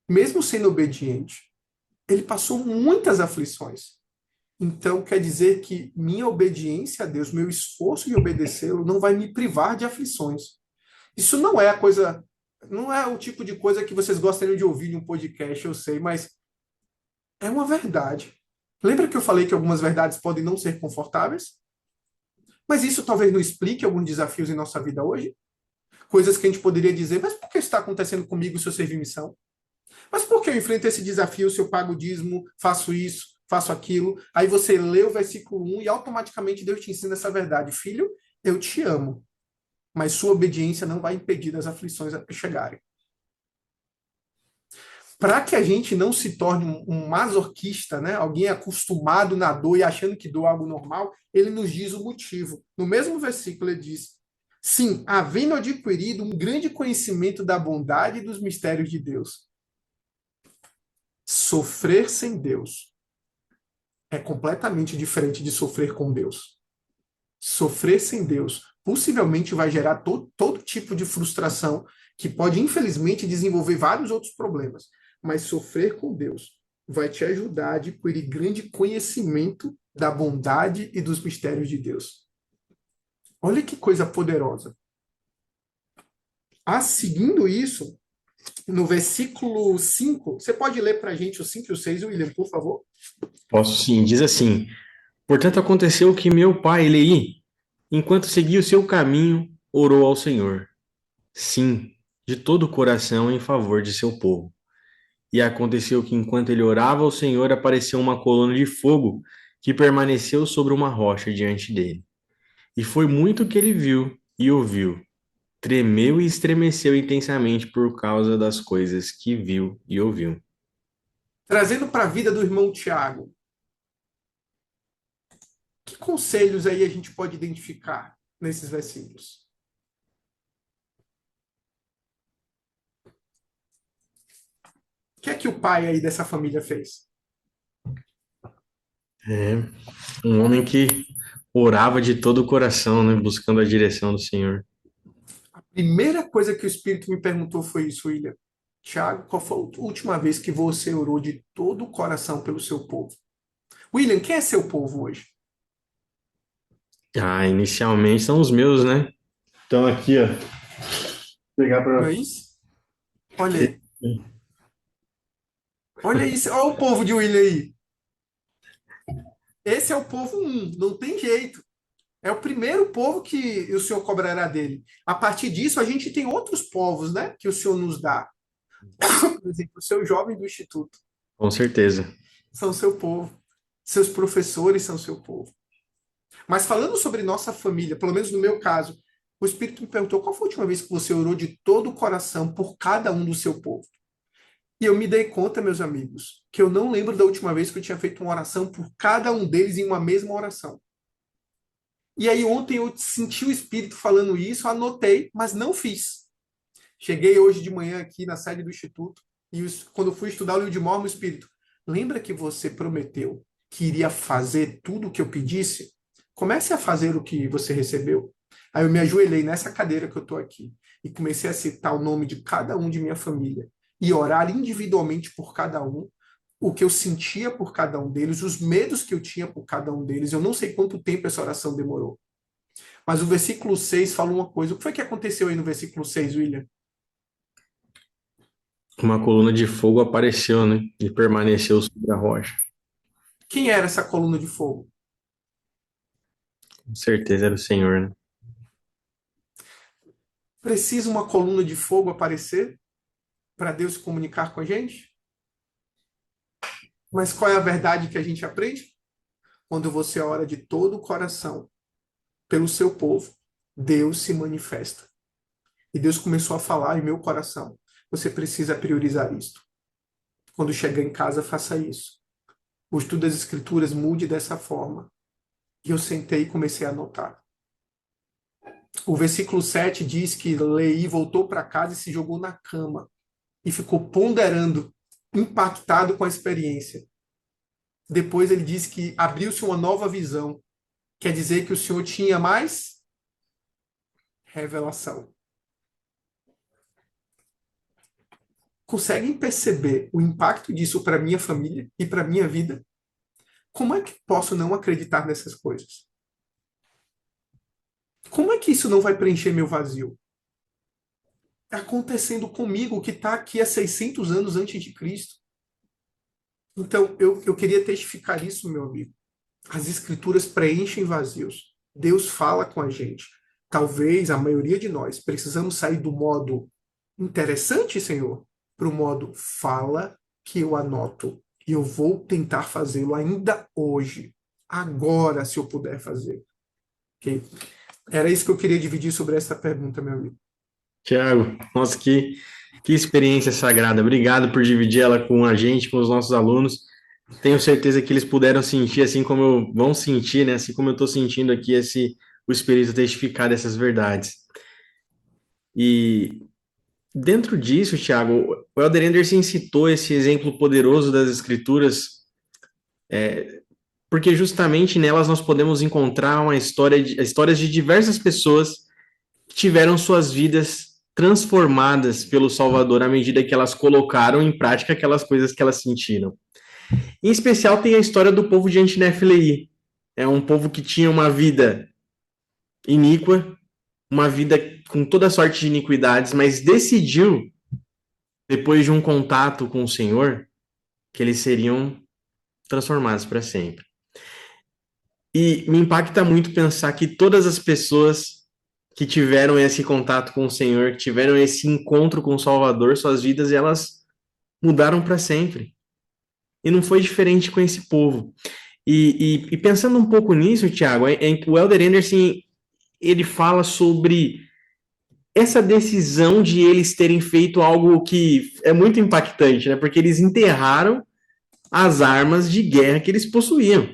mesmo sendo obediente. Ele passou muitas aflições. Então, quer dizer que minha obediência a Deus, meu esforço de obedecê-lo, não vai me privar de aflições. Isso não é a coisa, não é o tipo de coisa que vocês gostariam de ouvir em um podcast, eu sei, mas é uma verdade. Lembra que eu falei que algumas verdades podem não ser confortáveis? Mas isso talvez não explique alguns desafios em nossa vida hoje? Coisas que a gente poderia dizer: mas por que isso está acontecendo comigo se eu servir missão? Mas por que eu enfrento esse desafio se eu pago o dízimo, faço isso, faço aquilo? Aí você lê o versículo 1 e automaticamente Deus te ensina essa verdade. Filho, eu te amo, mas sua obediência não vai impedir as aflições a chegarem. para que a gente não se torne um masoquista, né? Alguém acostumado na dor e achando que dor é algo normal, ele nos diz o motivo. No mesmo versículo ele diz: sim, havendo adquirido um grande conhecimento da bondade e dos mistérios de Deus. Sofrer sem Deus é completamente diferente de sofrer com Deus. Sofrer sem Deus possivelmente vai gerar todo tipo de frustração que pode, infelizmente, desenvolver vários outros problemas. Mas sofrer com Deus vai te ajudar a adquirir grande conhecimento da bondade e dos mistérios de Deus. Olha que coisa poderosa. Seguindo isso, no versículo 5, você pode ler para a gente o 5 e o 6, William, por favor? Posso sim, diz assim: portanto, aconteceu que meu pai Leí, enquanto seguia o seu caminho, orou ao Senhor, sim, de todo o coração em favor de seu povo. E aconteceu que enquanto ele orava ao Senhor, apareceu uma coluna de fogo que permaneceu sobre uma rocha diante dele. E foi muito que ele viu e ouviu. Tremeu e estremeceu intensamente por causa das coisas que viu e ouviu. Trazendo para a vida do irmão Tiago, que conselhos aí a gente pode identificar nesses versículos? O que é que o pai aí dessa família fez? É um homem que orava de todo o coração, né, buscando a direção do Senhor. A primeira coisa que o Espírito me perguntou foi isso, William. Tiago, qual foi a última vez que você orou de todo o coração pelo seu povo? William, quem é seu povo hoje? Ah, inicialmente são os meus, né? Então aqui, ó, vou pegar Não para é isso? Olha aí. Olha isso. Olha o povo de William aí. Esse é o povo um, não tem jeito. É o primeiro povo que o Senhor cobrará dele. A partir disso, a gente tem outros povos, né, que o Senhor nos dá. Por exemplo, o seu jovem do Instituto com certeza. são seu povo. Seus professores são seu povo. Mas falando sobre nossa família, pelo menos no meu caso, o Espírito me perguntou qual foi a última vez que você orou de todo o coração por cada um do seu povo. E eu me dei conta, meus amigos, que eu não lembro da última vez que eu tinha feito uma oração por cada um deles em uma mesma oração. E aí ontem eu senti o Espírito falando isso, anotei, mas não fiz. Cheguei hoje de manhã aqui na sede do Instituto e quando fui estudar o livro de Mórmon, o Espírito, lembra que você prometeu que iria fazer tudo o que eu pedisse? Comece a fazer o que você recebeu. Aí eu me ajoelhei nessa cadeira que eu estou aqui e comecei a citar o nome de cada um de minha família e orar individualmente por cada um, o que eu sentia por cada um deles, os medos que eu tinha por cada um deles. Eu não sei quanto tempo essa oração demorou. Mas o versículo 6 fala uma coisa. O que foi que aconteceu aí no versículo 6, William? Uma coluna de fogo apareceu, né? E permaneceu sobre a rocha. Quem era essa coluna de fogo? Com certeza era o Senhor, né? Precisa uma coluna de fogo aparecer para Deus se comunicar com a gente? Mas qual é a verdade que a gente aprende? Quando você ora de todo o coração pelo seu povo, Deus se manifesta. E Deus começou a falar em meu coração. Você precisa priorizar isto. Quando chegar em casa, faça isso. O estudo das Escrituras mude dessa forma. E eu sentei e comecei a anotar. O versículo 7 diz que Leí voltou para casa e se jogou na cama e ficou ponderando, impactado com a experiência. Depois ele diz que abriu-se uma nova visão. Quer dizer que o Senhor tinha mais revelação. Conseguem perceber o impacto disso para minha família e para minha vida? Como é que posso não acreditar nessas coisas? Como é que isso não vai preencher meu vazio? Está acontecendo comigo que está aqui há 600 anos antes de Cristo. Então, eu queria testificar isso, meu amigo. As escrituras preenchem vazios. Deus fala com a gente. Talvez a maioria de nós precisamos sair do modo interessante, Senhor, para o modo fala que eu anoto. E eu vou tentar fazê-lo ainda hoje. Agora, se eu puder fazer. Ok? Era isso que eu queria dividir sobre essa pergunta, meu amigo. Tiago, nossa, Que experiência sagrada. Obrigado por dividir ela com a gente, com os nossos alunos. Tenho certeza que eles puderam sentir assim como vão sentir, né? Assim como eu estou sentindo aqui o Espírito testificar dessas verdades. E dentro disso, Tiago, o Elder Anderson citou esse exemplo poderoso das Escrituras, porque justamente nelas nós podemos encontrar histórias de diversas pessoas que tiveram suas vidas transformadas pelo Salvador à medida que elas colocaram em prática aquelas coisas que elas sentiram. Em especial tem a história do povo de Antinefilei. É um povo que tinha uma vida iníqua, uma vida com toda sorte de iniquidades, mas decidiu, depois de um contato com o Senhor, que eles seriam transformados para sempre. E me impacta muito pensar que todas as pessoas que tiveram esse contato com o Senhor, que tiveram esse encontro com o Salvador, suas vidas elas mudaram para sempre. E não foi diferente com esse povo. E pensando um pouco nisso, Tiago, o Elder Anderson ele fala sobre essa decisão de eles terem feito algo que é muito impactante, né? Porque eles enterraram as armas de guerra que eles possuíam.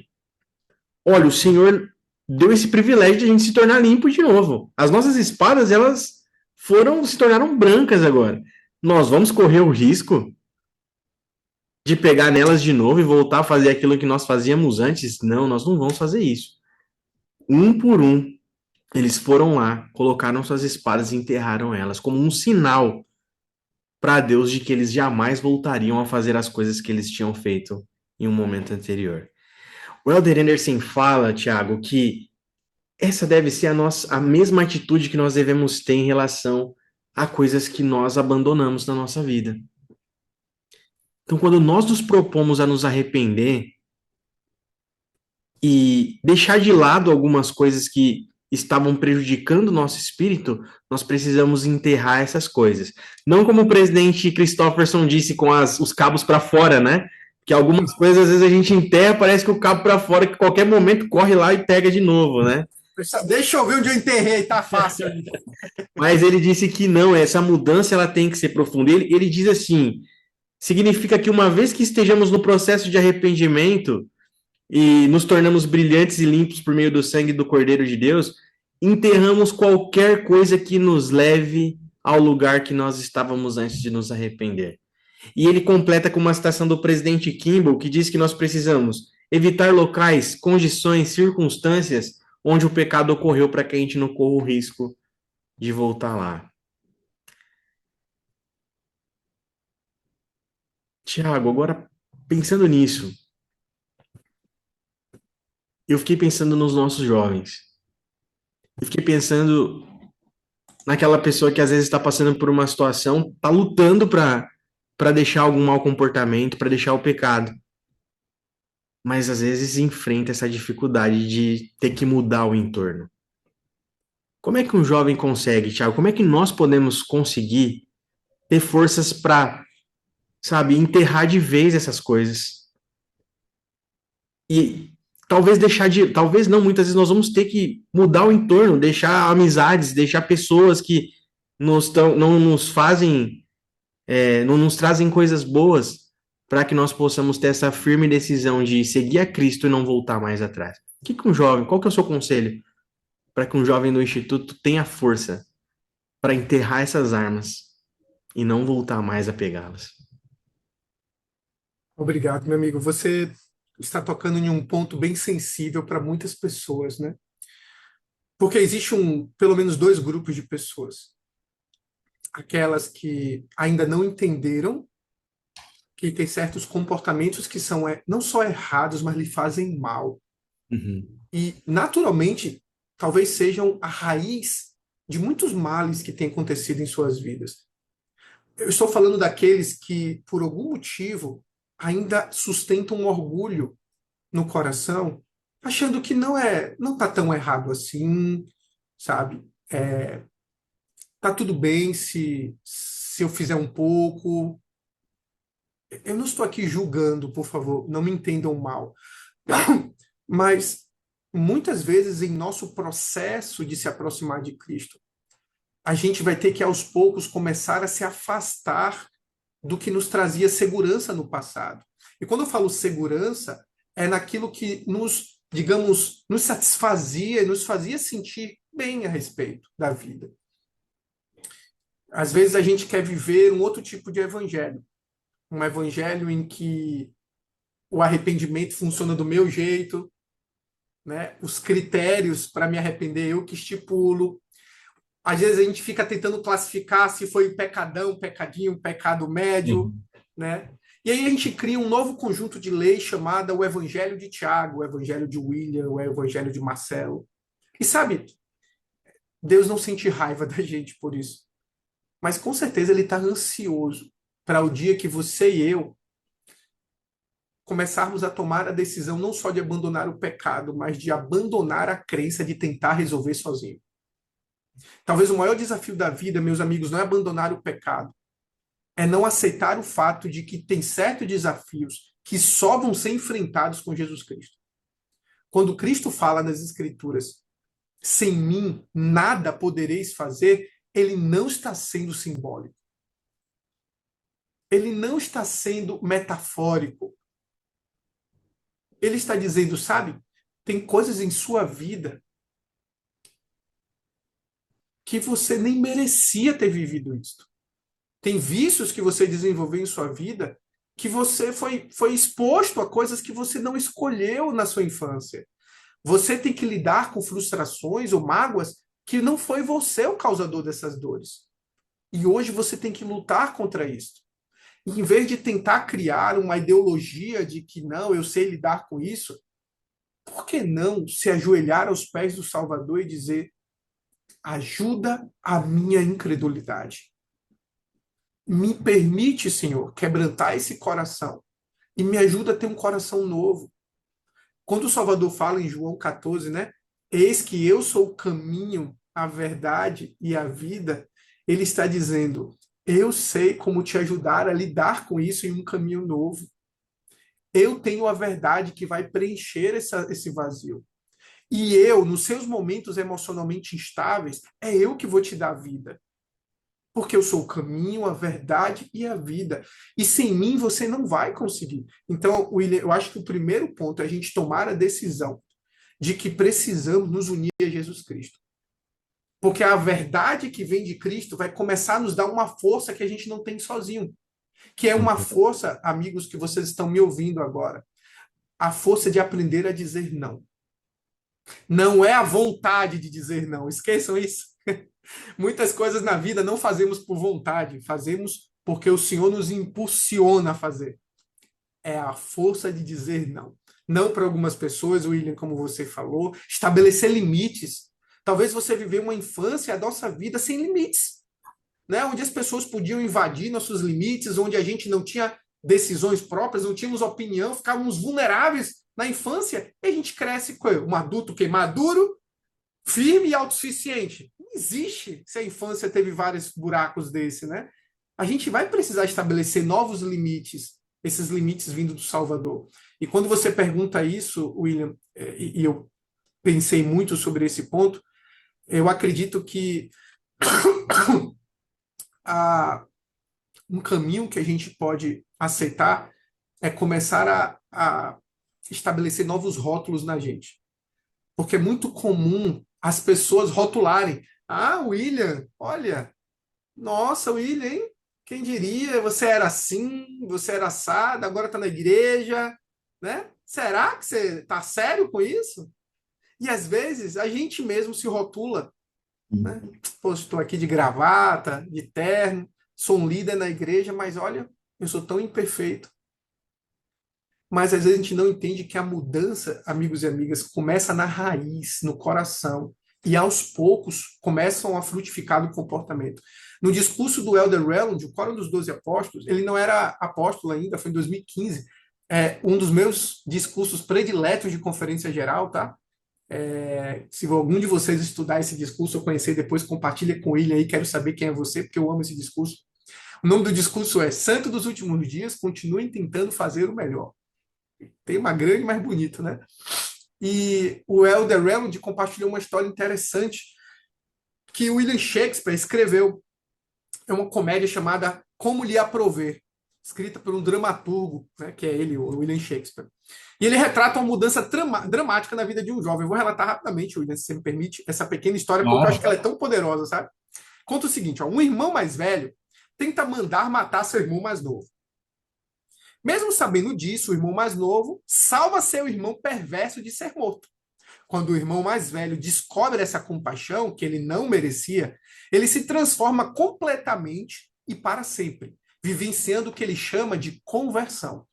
Olha, o Senhor deu esse privilégio de a gente se tornar limpo de novo. As nossas espadas, elas se tornaram brancas agora. Nós vamos correr o risco de pegar nelas de novo e voltar a fazer aquilo que nós fazíamos antes? Não, nós não vamos fazer isso. Um por um, eles foram lá, colocaram suas espadas e enterraram elas como um sinal para Deus de que eles jamais voltariam a fazer as coisas que eles tinham feito em um momento anterior. O Elder Anderson fala, Tiago, que essa deve ser a mesma atitude que nós devemos ter em relação a coisas que nós abandonamos na nossa vida. Então, quando nós nos propomos a nos arrepender e deixar de lado algumas coisas que estavam prejudicando o nosso espírito, nós precisamos enterrar essas coisas. Não como o presidente Christopherson disse, com os cabos para fora, né? Que algumas coisas, às vezes, a gente enterra, parece que o cabo para fora, que qualquer momento corre lá e pega de novo, né? Deixa eu ver onde eu enterrei, tá fácil. Mas ele disse que não, essa mudança ela tem que ser profunda. Ele diz assim, significa que uma vez que estejamos no processo de arrependimento, e nos tornamos brilhantes e limpos por meio do sangue do Cordeiro de Deus, enterramos qualquer coisa que nos leve ao lugar que nós estávamos antes de nos arrepender. E ele completa com uma citação do presidente Kimball, que diz que nós precisamos evitar locais, condições, circunstâncias onde o pecado ocorreu para que a gente não corra o risco de voltar lá. Tiago, agora pensando nisso, eu fiquei pensando nos nossos jovens. Eu fiquei pensando naquela pessoa que às vezes está passando por uma situação, está lutando para deixar algum mau comportamento, para deixar o pecado, mas às vezes enfrenta essa dificuldade de ter que mudar o entorno. Como é que um jovem consegue, Thiago? Como é que nós podemos conseguir ter forças para, sabe, enterrar de vez essas coisas? E talvez não, muitas vezes nós vamos ter que mudar o entorno, deixar amizades, deixar pessoas que não nos fazem não nos trazem coisas boas para que nós possamos ter essa firme decisão de seguir a Cristo e não voltar mais atrás. Qual que é o seu conselho para que um jovem do Instituto tenha força para enterrar essas armas e não voltar mais a pegá-las? Obrigado, meu amigo. Você está tocando em um ponto bem sensível para muitas pessoas, né? Porque existe pelo menos dois grupos de pessoas. Aquelas que ainda não entenderam que tem certos comportamentos que são não só errados, mas lhe fazem mal. Uhum. E, naturalmente, talvez sejam a raiz de muitos males que têm acontecido em suas vidas. Eu estou falando daqueles que, por algum motivo, ainda sustentam um orgulho no coração, achando que não está tão errado assim, sabe? Tá tudo bem se eu fizer um pouco. Eu não estou aqui julgando, por favor, não me entendam mal. Mas muitas vezes em nosso processo de se aproximar de Cristo, a gente vai ter que, aos poucos, começar a se afastar do que nos trazia segurança no passado. E quando eu falo segurança, é naquilo que nos, digamos, nos satisfazia e nos fazia sentir bem a respeito da vida. Às vezes a gente quer viver um outro tipo de evangelho, um evangelho em que o arrependimento funciona do meu jeito, né? Os critérios para me arrepender eu que estipulo. Às vezes a gente fica tentando classificar se foi pecadão, pecadinho, pecado médio, Uhum. né? E aí a gente cria um novo conjunto de leis chamada o Evangelho de Tiago, o Evangelho de William, o Evangelho de Marcelo. E sabe, Deus não sente raiva da gente por isso, mas com certeza ele está ansioso para o dia que você e eu começarmos a tomar a decisão não só de abandonar o pecado, mas de abandonar a crença de tentar resolver sozinho. Talvez o maior desafio da vida, meus amigos, não é abandonar o pecado, é não aceitar o fato de que tem certos desafios que só vão ser enfrentados com Jesus Cristo. Quando Cristo fala nas Escrituras, sem mim nada podereis fazer, ele não está sendo simbólico. Ele não está sendo metafórico. Ele está dizendo, sabe, tem coisas em sua vida que você nem merecia ter vivido isso. Tem vícios que você desenvolveu em sua vida que você foi exposto a coisas que você não escolheu na sua infância. Você tem que lidar com frustrações ou mágoas que não foi você o causador dessas dores. E hoje você tem que lutar contra isso. E em vez de tentar criar uma ideologia de que não, eu sei lidar com isso, por que não se ajoelhar aos pés do Salvador e dizer: ajuda a minha incredulidade? Me permite, Senhor, quebrantar esse coração e me ajuda a ter um coração novo. Quando o Salvador fala em João 14, né? Eis que eu sou o caminho, a verdade e a vida, ele está dizendo: eu sei como te ajudar a lidar com isso em um caminho novo. Eu tenho a verdade que vai preencher esse vazio. E eu, nos seus momentos emocionalmente instáveis, é eu que vou te dar vida. Porque eu sou o caminho, a verdade e a vida. E sem mim você não vai conseguir. Então, William, eu acho que o primeiro ponto é a gente tomar a decisão de que precisamos nos unir a Jesus Cristo. Porque a verdade que vem de Cristo vai começar a nos dar uma força que a gente não tem sozinho. Que é uma força, amigos, que vocês estão me ouvindo agora. A força de aprender a dizer não. Não é a vontade de dizer não. Esqueçam isso. Muitas coisas na vida não fazemos por vontade, fazemos porque o Senhor nos impulsiona a fazer. É a força de dizer não. Não para algumas pessoas, William, como você falou, estabelecer limites. Talvez você viveu uma infância, a nossa vida sem limites, né? Onde as pessoas podiam invadir nossos limites, onde a gente não tinha decisões próprias, não tínhamos opinião, ficávamos vulneráveis na infância, e a gente cresce com um adulto que é maduro, firme e autossuficiente. Não existe se a infância teve vários buracos desse, né? A gente vai precisar estabelecer novos limites, esses limites vindo do Salvador. E quando você pergunta isso, William, e eu pensei muito sobre esse ponto, eu acredito que um caminho que a gente pode aceitar é começar a estabelecer novos rótulos na gente. Porque é muito comum as pessoas rotularem. Ah, William, olha, nossa, William, hein? Quem diria? Você era assim, você era assado, agora está na igreja, né? Será que você está sério com isso? E às vezes a gente mesmo se rotula, né? Pô, estou aqui de gravata, de terno, sou um líder na igreja, mas olha, eu sou tão imperfeito. Mas às vezes a gente não entende que a mudança, amigos e amigas, começa na raiz, no coração, e aos poucos começam a frutificar no comportamento. No discurso do Elder Relland, o Quórum dos 12 Apóstolos, ele não era apóstolo ainda, foi em 2015, um dos meus discursos prediletos de conferência geral, tá? Se algum de vocês estudar esse discurso ou conhecer depois, compartilha com ele aí, quero saber quem é você, porque eu amo esse discurso. O nome do discurso é Santo dos Últimos Dias, continuem tentando fazer o melhor. Tem uma grande, mais bonita, né? E o Elder Relland compartilhou uma história interessante que William Shakespeare escreveu. É uma comédia chamada Como Lhe Aprouver, escrita por um dramaturgo, né, que é ele, o William Shakespeare. E ele retrata uma mudança dramática na vida de um jovem. Eu vou relatar rapidamente, William, se você me permite, essa pequena história, porque eu acho Claro. que ela é tão poderosa, sabe? Conta o seguinte, ó, um irmão mais velho tenta mandar matar seu irmão mais novo. Mesmo sabendo disso, o irmão mais novo salva seu irmão perverso de ser morto. Quando o irmão mais velho descobre essa compaixão que ele não merecia, ele se transforma completamente e para sempre, vivenciando o que ele chama de conversão.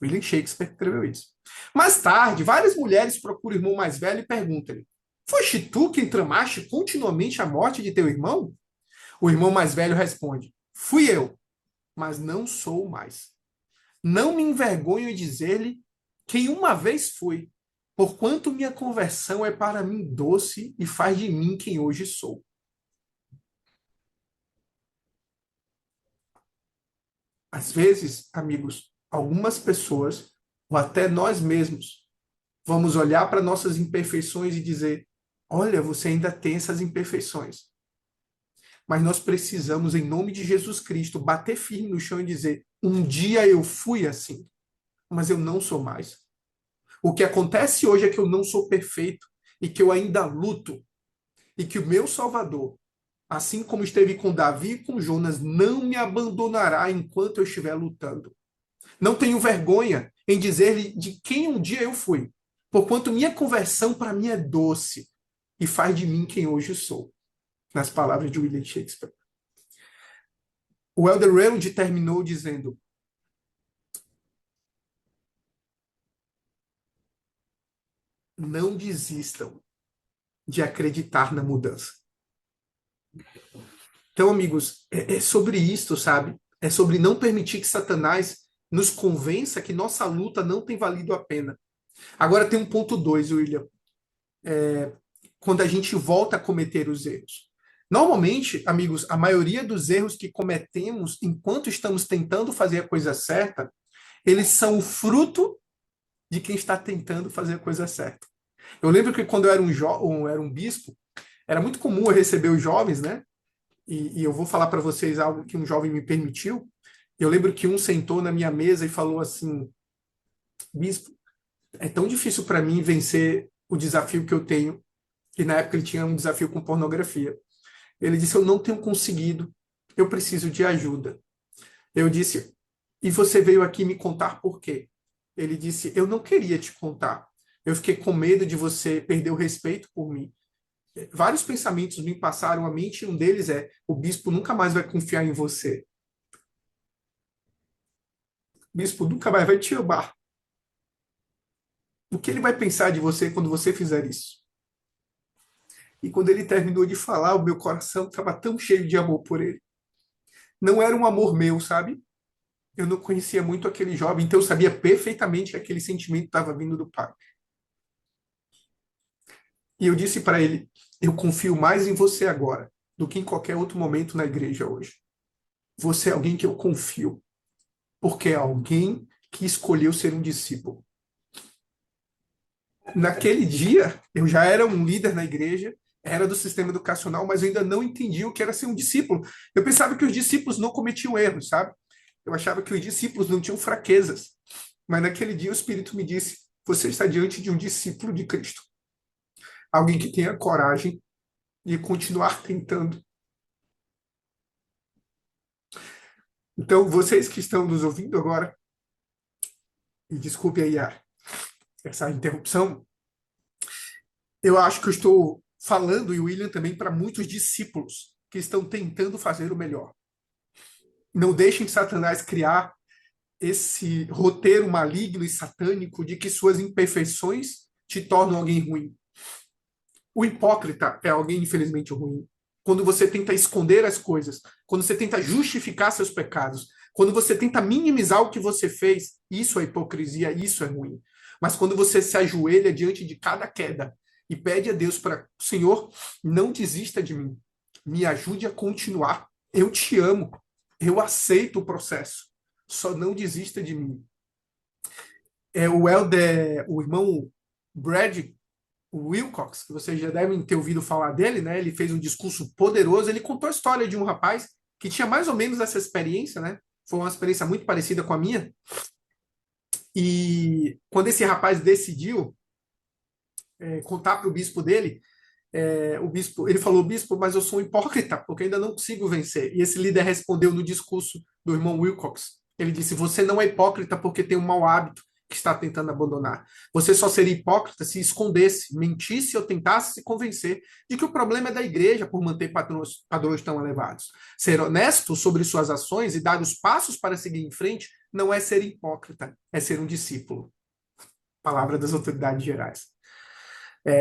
William Shakespeare escreveu isso. Mais tarde, várias mulheres procuram o irmão mais velho e perguntam-lhe: Foste tu quem tramaste continuamente a morte de teu irmão? O irmão mais velho responde: Fui eu, mas não sou mais. Não me envergonho em dizer-lhe quem uma vez fui, porquanto minha conversão é para mim doce e faz de mim quem hoje sou. Às vezes, amigos, algumas pessoas, ou até nós mesmos, vamos olhar para nossas imperfeições e dizer: olha, você ainda tem essas imperfeições. Mas nós precisamos, em nome de Jesus Cristo, bater firme no chão e dizer: um dia eu fui assim, mas eu não sou mais. O que acontece hoje é que eu não sou perfeito e que eu ainda luto e que o meu Salvador, assim como esteve com Davi e com Jonas, não me abandonará enquanto eu estiver lutando. Não tenho vergonha em dizer-lhe de quem um dia eu fui, porquanto minha conversão para mim é doce e faz de mim quem hoje sou. Nas palavras de William Shakespeare. O Elder Rayland terminou dizendo: não desistam de acreditar na mudança. Então, amigos, é sobre isso, sabe? É sobre não permitir que Satanás nos convença que nossa luta não tem valido a pena. Agora tem um ponto 2, William. Quando a gente volta a cometer os erros. Normalmente, amigos, a maioria dos erros que cometemos enquanto estamos tentando fazer a coisa certa, eles são o fruto de quem está tentando fazer a coisa certa. Eu lembro que quando eu era um bispo, era muito comum eu receber os jovens, né? E eu vou falar para vocês algo que um jovem me permitiu. Eu lembro que um sentou na minha mesa e falou assim: Bispo, é tão difícil para mim vencer o desafio que eu tenho. E na época ele tinha um desafio com pornografia. Ele disse: eu não tenho conseguido, eu preciso de ajuda. Eu disse: e você veio aqui me contar por quê? Ele disse: eu não queria te contar. Eu fiquei com medo de você perder o respeito por mim. Vários pensamentos me passaram à mente, e um deles é: o bispo nunca mais vai confiar em você. O bispo nunca mais vai te amar. O que ele vai pensar de você quando você fizer isso? E quando ele terminou de falar, o meu coração estava tão cheio de amor por ele. Não era um amor meu, sabe? Eu não conhecia muito aquele jovem, então eu sabia perfeitamente que aquele sentimento estava vindo do Pai. E eu disse para ele: eu confio mais em você agora do que em qualquer outro momento na igreja hoje. Você é alguém que eu confio, porque é alguém que escolheu ser um discípulo. Naquele dia, eu já era um líder na igreja, era do sistema educacional, mas eu ainda não entendia o que era ser um discípulo. Eu pensava que os discípulos não cometiam erros, sabe? Eu achava que os discípulos não tinham fraquezas. Mas naquele dia o Espírito me disse: você está diante de um discípulo de Cristo. Alguém que tenha coragem de continuar tentando. Então, vocês que estão nos ouvindo agora, e desculpe aí essa interrupção, eu acho que eu estou falando, e o William também, para muitos discípulos que estão tentando fazer o melhor. Não deixem Satanás criar esse roteiro maligno e satânico de que suas imperfeições te tornam alguém ruim. O hipócrita é alguém, infelizmente, ruim. Quando você tenta esconder as coisas, quando você tenta justificar seus pecados, quando você tenta minimizar o que você fez, isso é hipocrisia, isso é ruim. Mas quando você se ajoelha diante de cada queda e pede a Deus para: Senhor, não desista de mim, me ajude a continuar, eu te amo, eu aceito o processo, só não desista de mim. O irmão Brad o Wilcox, que vocês já devem ter ouvido falar dele, né? Ele fez um discurso poderoso. Ele contou a história de um rapaz que tinha mais ou menos essa experiência, né? Foi uma experiência muito parecida com a minha. E quando esse rapaz decidiu contar para o bispo dele, o bispo, ele falou, bispo, mas eu sou um hipócrita, porque ainda não consigo vencer. E esse líder respondeu no discurso do irmão Wilcox. Ele disse, você não é hipócrita porque tem um mau hábito que está tentando abandonar. Você só seria hipócrita se escondesse, mentisse ou tentasse se convencer de que o problema é da igreja por manter padrões tão elevados. Ser honesto sobre suas ações e dar os passos para seguir em frente não é ser hipócrita, é ser um discípulo. Palavra das autoridades gerais.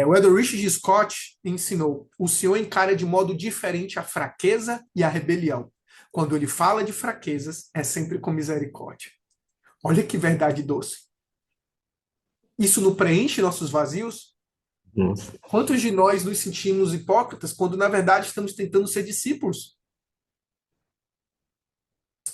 O Elder Richard Scott ensinou: o Senhor encara de modo diferente a fraqueza e a rebelião. Quando ele fala de fraquezas, é sempre com misericórdia. Olha que verdade doce. Isso não preenche nossos vazios? Nossa. Quantos de nós nos sentimos hipócritas quando, na verdade, estamos tentando ser discípulos?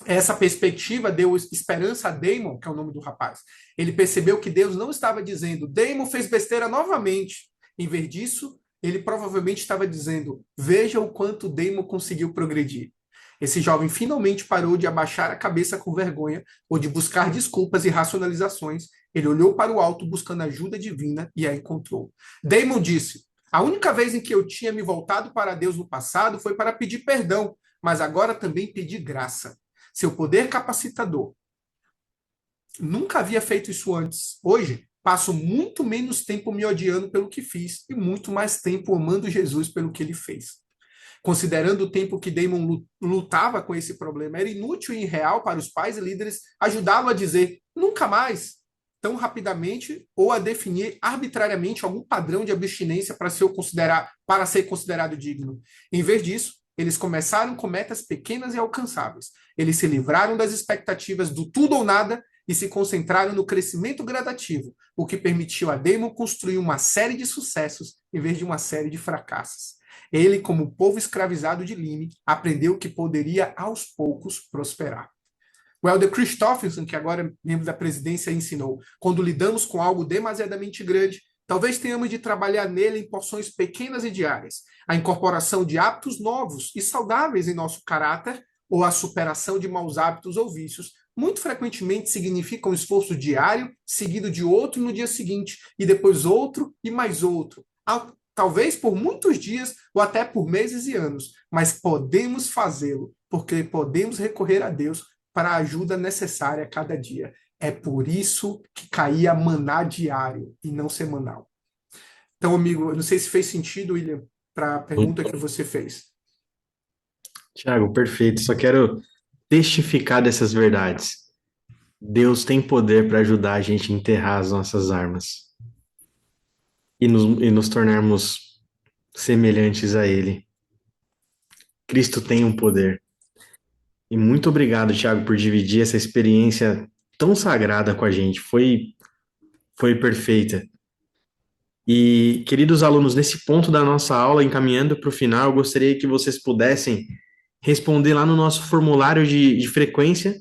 Essa perspectiva deu esperança a Damon, que é o nome do rapaz. Ele percebeu que Deus não estava dizendo, Damon fez besteira novamente. Em vez disso, ele provavelmente estava dizendo, veja o quanto Damon conseguiu progredir. Esse jovem finalmente parou de abaixar a cabeça com vergonha ou de buscar desculpas e racionalizações. Ele olhou para o alto buscando ajuda divina e a encontrou. Damon disse, a única vez em que eu tinha me voltado para Deus no passado foi para pedir perdão, mas agora também pedi graça. Seu poder capacitador. Nunca havia feito isso antes. Hoje, passo muito menos tempo me odiando pelo que fiz e muito mais tempo amando Jesus pelo que ele fez. Considerando o tempo que Damon lutava com esse problema, era inútil e irreal para os pais e líderes ajudá-lo a dizer nunca mais, tão rapidamente, ou a definir arbitrariamente algum padrão de abstinência para ser considerado digno. Em vez disso, eles começaram com metas pequenas e alcançáveis. Eles se livraram das expectativas do tudo ou nada e se concentraram no crescimento gradativo, o que permitiu a Damon construir uma série de sucessos em vez de uma série de fracassos. Ele, como povo escravizado de Lime, aprendeu que poderia, aos poucos, prosperar. O Elder Christofferson, que agora é membro da presidência, ensinou, quando lidamos com algo demasiadamente grande, talvez tenhamos de trabalhar nele em porções pequenas e diárias. A incorporação de hábitos novos e saudáveis em nosso caráter ou a superação de maus hábitos ou vícios muito frequentemente significa um esforço diário, seguido de outro no dia seguinte, e depois outro e mais outro. Talvez por muitos dias ou até por meses e anos, mas podemos fazê-lo, porque podemos recorrer a Deus para a ajuda necessária a cada dia. É por isso que caía maná diário e não semanal. Então, amigo, eu não sei se fez sentido, William, para a pergunta que você fez. Tiago, perfeito. Só quero testificar dessas verdades. Deus tem poder para ajudar a gente a enterrar as nossas armas e nos tornarmos semelhantes a Ele. Cristo tem um poder. E muito obrigado, Tiago, por dividir essa experiência tão sagrada com a gente. Foi perfeita. E, queridos alunos, nesse ponto da nossa aula, encaminhando para o final, eu gostaria que vocês pudessem responder lá no nosso formulário de frequência.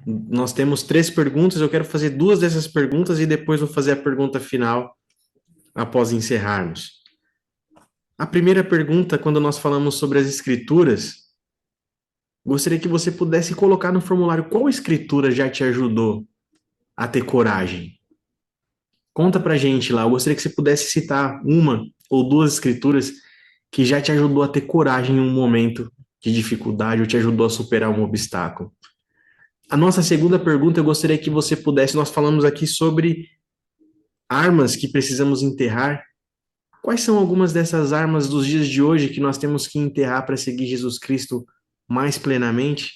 Nós temos 3 perguntas, eu quero fazer 2 dessas perguntas e depois vou fazer a pergunta final após encerrarmos. A primeira pergunta, quando nós falamos sobre as escrituras, gostaria que você pudesse colocar no formulário qual escritura já te ajudou a ter coragem. Conta pra gente lá, eu gostaria que você pudesse citar 1 ou 2 escrituras que já te ajudou a ter coragem em um momento de dificuldade ou te ajudou a superar um obstáculo. A nossa segunda pergunta, eu gostaria que você pudesse, nós falamos aqui sobre armas que precisamos enterrar. Quais são algumas dessas armas dos dias de hoje que nós temos que enterrar para seguir Jesus Cristo mais plenamente?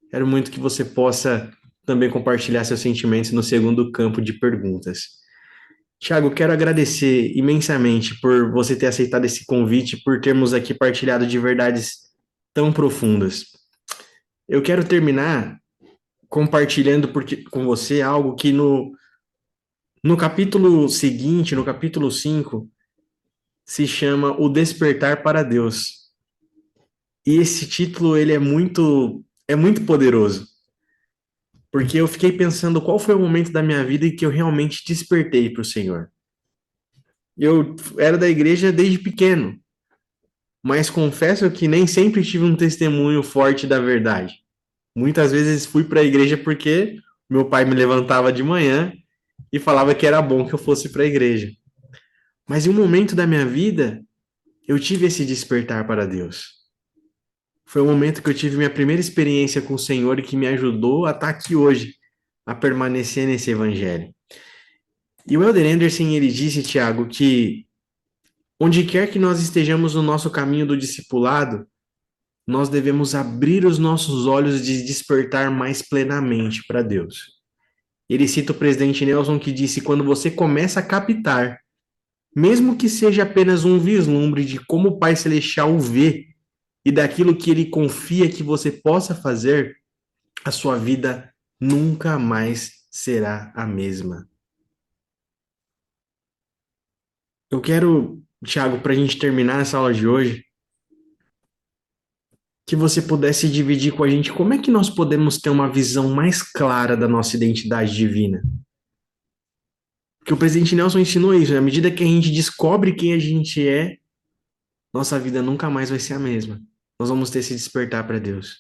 Quero muito que você possa também compartilhar seus sentimentos no segundo campo de perguntas. Tiago, quero agradecer imensamente por você ter aceitado esse convite, por termos aqui partilhado de verdades tão profundas. Eu quero terminar compartilhando com você algo que no capítulo seguinte, no capítulo 5, se chama O Despertar para Deus. E esse título ele é muito poderoso, porque eu fiquei pensando qual foi o momento da minha vida em que eu realmente despertei para o Senhor. Eu era da igreja desde pequeno, mas confesso que nem sempre tive um testemunho forte da verdade. Muitas vezes fui para a igreja porque meu pai me levantava de manhã e falava que era bom que eu fosse para a igreja. Mas em um momento da minha vida, eu tive esse despertar para Deus. Foi o momento que eu tive minha primeira experiência com o Senhor e que me ajudou a estar aqui hoje, a permanecer nesse evangelho. E o Elder Anderson, ele disse, Tiago, que onde quer que nós estejamos no nosso caminho do discipulado, nós devemos abrir os nossos olhos de despertar mais plenamente para Deus. Ele cita o presidente Nelson que disse: quando você começa a captar, mesmo que seja apenas um vislumbre de como o Pai Celestial o vê e daquilo que ele confia que você possa fazer, a sua vida nunca mais será a mesma. Eu quero, Thiago, para a gente terminar essa aula de hoje, que você pudesse dividir com a gente como é que nós podemos ter uma visão mais clara da nossa identidade divina. Porque o presidente Nelson ensinou isso, né? À medida que a gente descobre quem a gente é, nossa vida nunca mais vai ser a mesma. Nós vamos ter esse despertar para Deus.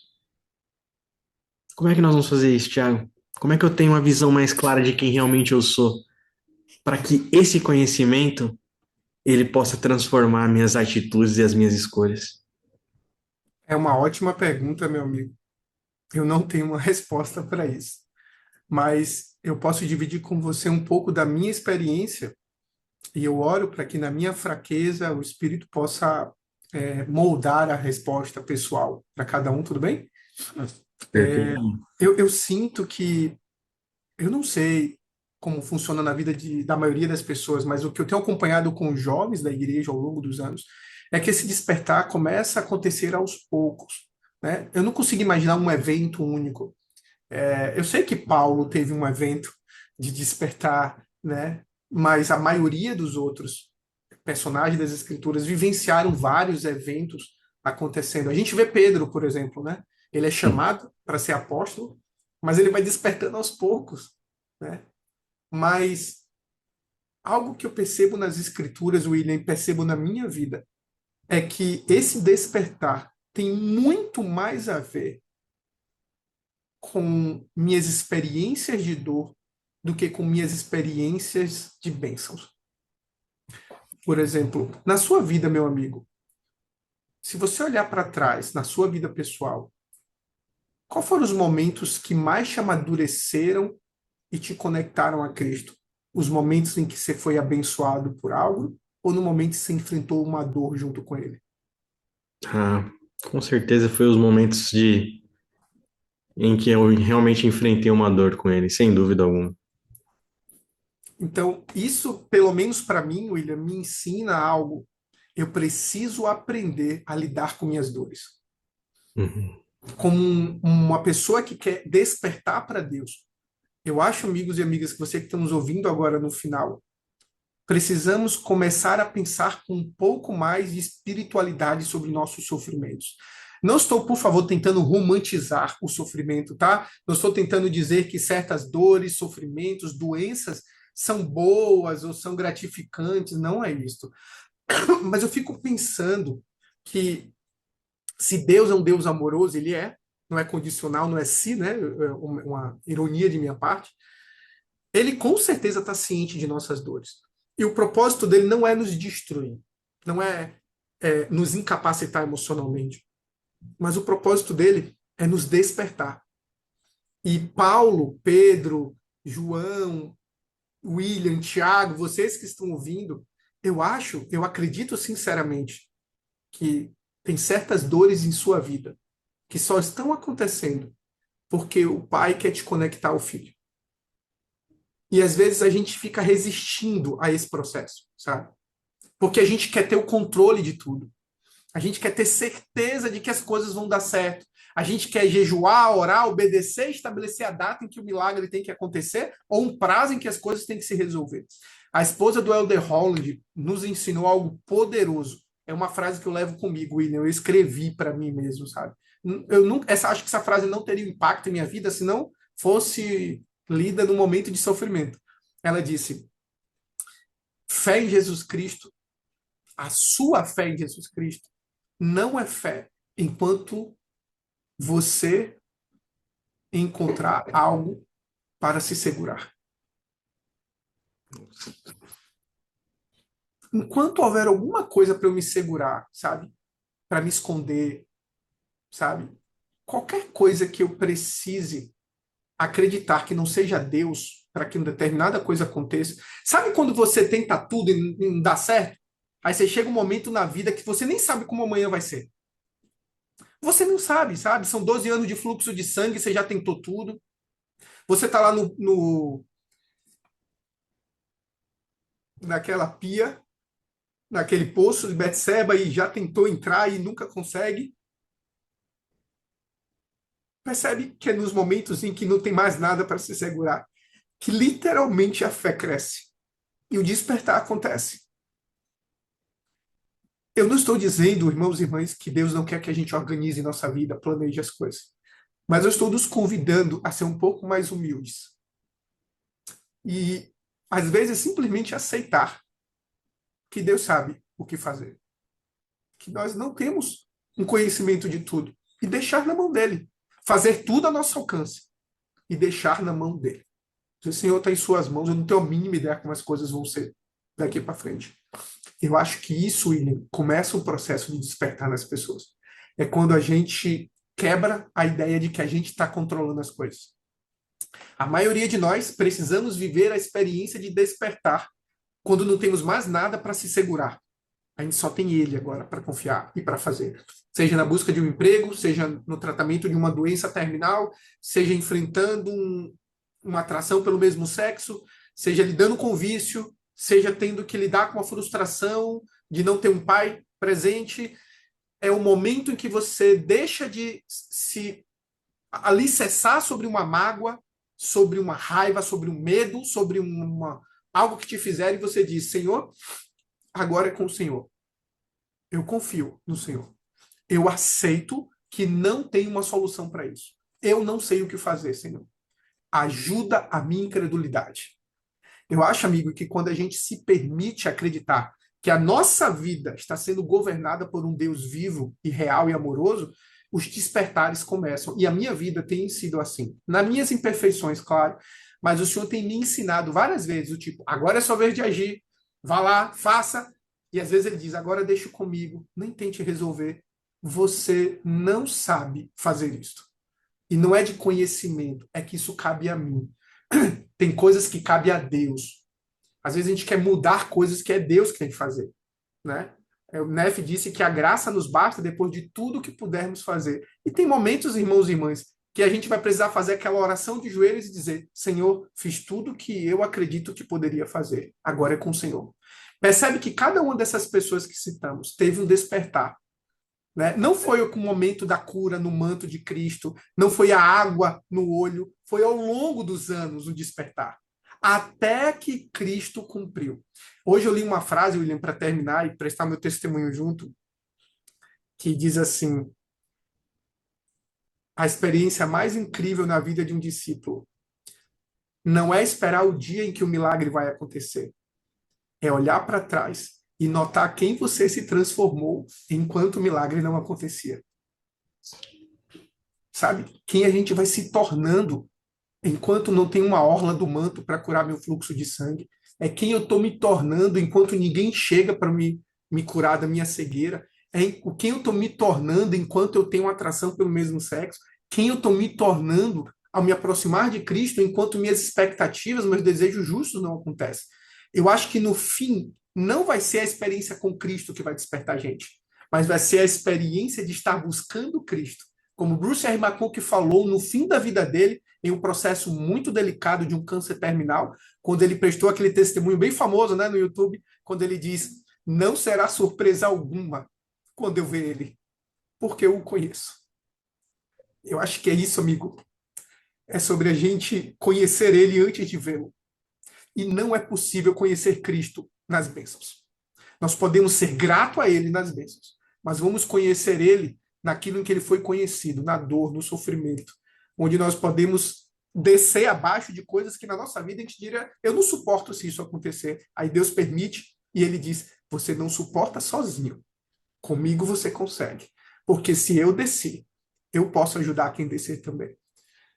Como é que nós vamos fazer isso, Thiago? Como é que eu tenho uma visão mais clara de quem realmente eu sou, para que esse conhecimento ele possa transformar minhas atitudes e as minhas escolhas? É uma ótima pergunta, meu amigo. Eu não tenho uma resposta para isso, mas eu posso dividir com você um pouco da minha experiência e eu oro para que na minha fraqueza o Espírito possa moldar a resposta pessoal para cada um, tudo bem? Perfeito. Eu sinto que, eu não sei como funciona na vida da maioria das pessoas, mas o que eu tenho acompanhado com os jovens da igreja ao longo dos anos é que esse despertar começa a acontecer aos poucos, né? Eu não consigo imaginar um evento único. Eu sei que Paulo teve um evento de despertar, né? Mas a maioria dos outros personagens das Escrituras vivenciaram vários eventos acontecendo. A gente vê Pedro, por exemplo, né? Ele é chamado para ser apóstolo, mas ele vai despertando aos poucos, né? Mas algo que eu percebo nas Escrituras, William, e percebo na minha vida, é que esse despertar tem muito mais a ver com minhas experiências de dor do que com minhas experiências de bênçãos. Por exemplo, na sua vida, meu amigo, se você olhar para trás, na sua vida pessoal, qual foram os momentos que mais te amadureceram e te conectaram a Cristo? Os momentos em que você foi abençoado por algo ou no momento que você enfrentou uma dor junto com Ele? Ah, com certeza foi os momentos em que eu realmente enfrentei uma dor com ele, sem dúvida alguma. Então, isso, pelo menos para mim, William, me ensina algo. Eu preciso aprender a lidar com minhas dores. Uhum. Como uma pessoa que quer despertar para Deus. Eu acho, amigos e amigas, que você que está nos ouvindo agora no final, precisamos começar a pensar com um pouco mais de espiritualidade sobre nossos sofrimentos. Não estou, por favor, tentando romantizar o sofrimento, tá? Não estou tentando dizer que certas dores, sofrimentos, doenças são boas ou são gratificantes, não é isso. Mas eu fico pensando que se Deus é um Deus amoroso, ele é, não é condicional, não é se, né? É uma ironia de minha parte. Ele com certeza está ciente de nossas dores. E o propósito dele não é nos destruir, não é nos incapacitar emocionalmente, mas o propósito dele é nos despertar. E Paulo, Pedro, João, William, Tiago, vocês que estão ouvindo, eu acredito sinceramente que tem certas dores em sua vida que só estão acontecendo porque o pai quer te conectar ao filho. E às vezes a gente fica resistindo a esse processo, sabe? Porque a gente quer ter o controle de tudo. A gente quer ter certeza de que as coisas vão dar certo. A gente quer jejuar, orar, obedecer, estabelecer a data em que o milagre tem que acontecer ou um prazo em que as coisas têm que se resolver. A esposa do Elder Holland nos ensinou algo poderoso. É uma frase que eu levo comigo, William. Eu escrevi para mim mesmo, sabe? Eu nunca, acho que essa frase não teria impacto em minha vida se não fosse lida no momento de sofrimento. Ela disse: Fé em Jesus Cristo, a sua fé em Jesus Cristo, não é fé enquanto você encontrar algo para se segurar. Enquanto houver alguma coisa para eu me segurar, sabe? Para me esconder, sabe? Qualquer coisa que eu precise acreditar que não seja Deus para que uma determinada coisa aconteça. Sabe quando você tenta tudo e não dá certo? Aí você chega um momento na vida que você nem sabe como amanhã vai ser. Você não sabe, sabe? São 12 anos de fluxo de sangue, você já tentou tudo. Você está lá naquela pia, naquele poço de Betseba e já tentou entrar e nunca consegue. Percebe que é nos momentos em que não tem mais nada para se segurar, que literalmente a fé cresce e o despertar acontece. Eu não estou dizendo, irmãos e irmãs, que Deus não quer que a gente organize nossa vida, planeje as coisas. Mas eu estou nos convidando a ser um pouco mais humildes. E, às vezes, simplesmente aceitar que Deus sabe o que fazer. Que nós não temos um conhecimento de tudo. E deixar na mão dele. Fazer tudo a nosso alcance. E deixar na mão dele. Se o Senhor está em suas mãos, eu não tenho a mínima ideia como as coisas vão ser daqui para frente. Eu acho que isso, William, começa um processo de despertar nas pessoas. É quando a gente quebra a ideia de que a gente está controlando as coisas. A maioria de nós precisamos viver a experiência de despertar quando não temos mais nada para se segurar. A gente só tem ele agora para confiar e para fazer. Seja na busca de um emprego, seja no tratamento de uma doença terminal, seja enfrentando uma atração pelo mesmo sexo, seja lidando com o vício, seja tendo que lidar com a frustração de não ter um pai presente. É o momento em que você deixa de se alicerçar sobre uma mágoa, sobre uma raiva, sobre um medo, sobre algo que te fizeram e você diz, Senhor, agora é com o Senhor. Eu confio no Senhor. Eu aceito que não tem uma solução para isso. Eu não sei o que fazer, Senhor. Ajuda a minha incredulidade. Eu acho, amigo, que quando a gente se permite acreditar que a nossa vida está sendo governada por um Deus vivo e real e amoroso, os despertares começam. E a minha vida tem sido assim. Nas minhas imperfeições, claro, mas o Senhor tem me ensinado várias vezes, o tipo, agora é sua vez de agir, vá lá, faça. E às vezes ele diz, agora deixa comigo, nem tente resolver. Você não sabe fazer isso. E não é de conhecimento, é que isso cabe a mim. Tem coisas que cabe a Deus. Às vezes a gente quer mudar coisas que é Deus que tem que fazer, né? O Neff disse que a graça nos basta depois de tudo que pudermos fazer. E tem momentos, irmãos e irmãs, que a gente vai precisar fazer aquela oração de joelhos e dizer, Senhor, fiz tudo que eu acredito que poderia fazer. Agora é com o Senhor. Percebe que cada uma dessas pessoas que citamos teve um despertar. Né? Não foi o momento da cura no manto de Cristo, não foi a água no olho, foi ao longo dos anos o despertar. Até que Cristo cumpriu. Hoje eu li uma frase, William, para terminar e prestar meu testemunho junto, que diz assim, a experiência mais incrível na vida de um discípulo não é esperar o dia em que o milagre vai acontecer, é olhar para trás e notar quem você se transformou enquanto o milagre não acontecia. Sabe? Quem a gente vai se tornando enquanto não tem uma orla do manto para curar meu fluxo de sangue. É quem eu estou me tornando enquanto ninguém chega para me curar da minha cegueira. É quem eu estou me tornando enquanto eu tenho atração pelo mesmo sexo. Quem eu estou me tornando ao me aproximar de Cristo enquanto minhas expectativas, meus desejos justos não acontecem. Eu acho que no fim não vai ser a experiência com Cristo que vai despertar a gente, mas vai ser a experiência de estar buscando Cristo. Como Bruce R. McConaughey falou no fim da vida dele, em um processo muito delicado de um câncer terminal, quando ele prestou aquele testemunho bem famoso, né, no YouTube, quando ele diz, não será surpresa alguma quando eu ver ele, porque eu o conheço. Eu acho que é isso, amigo. É sobre a gente conhecer ele antes de vê-lo. E não é possível conhecer Cristo nas bênçãos. Nós podemos ser gratos a ele nas bênçãos, mas vamos conhecer ele naquilo em que ele foi conhecido, na dor, no sofrimento, onde nós podemos descer abaixo de coisas que na nossa vida a gente diria, eu não suporto se isso acontecer. Aí Deus permite e ele diz, você não suporta sozinho. Comigo você consegue. Porque se eu descer, eu posso ajudar quem descer também.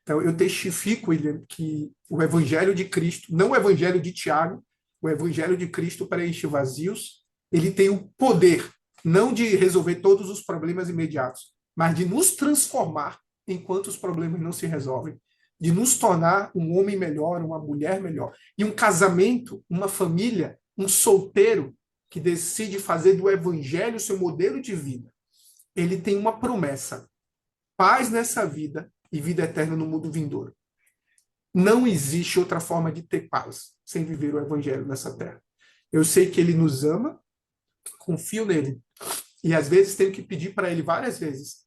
Então, eu testifico, William, que o evangelho de Cristo, não o evangelho de Tiago, o evangelho de Cristo preenche vazios, ele tem o poder, não de resolver todos os problemas imediatos, mas de nos transformar enquanto os problemas não se resolvem, de nos tornar um homem melhor, uma mulher melhor. E um casamento, uma família, um solteiro que decide fazer do evangelho seu modelo de vida, ele tem uma promessa: paz nessa vida e vida eterna no mundo vindouro. Não existe outra forma de ter paz sem viver o evangelho nessa terra. Eu sei que ele nos ama, confio nele. E às vezes tenho que pedir para ele várias vezes: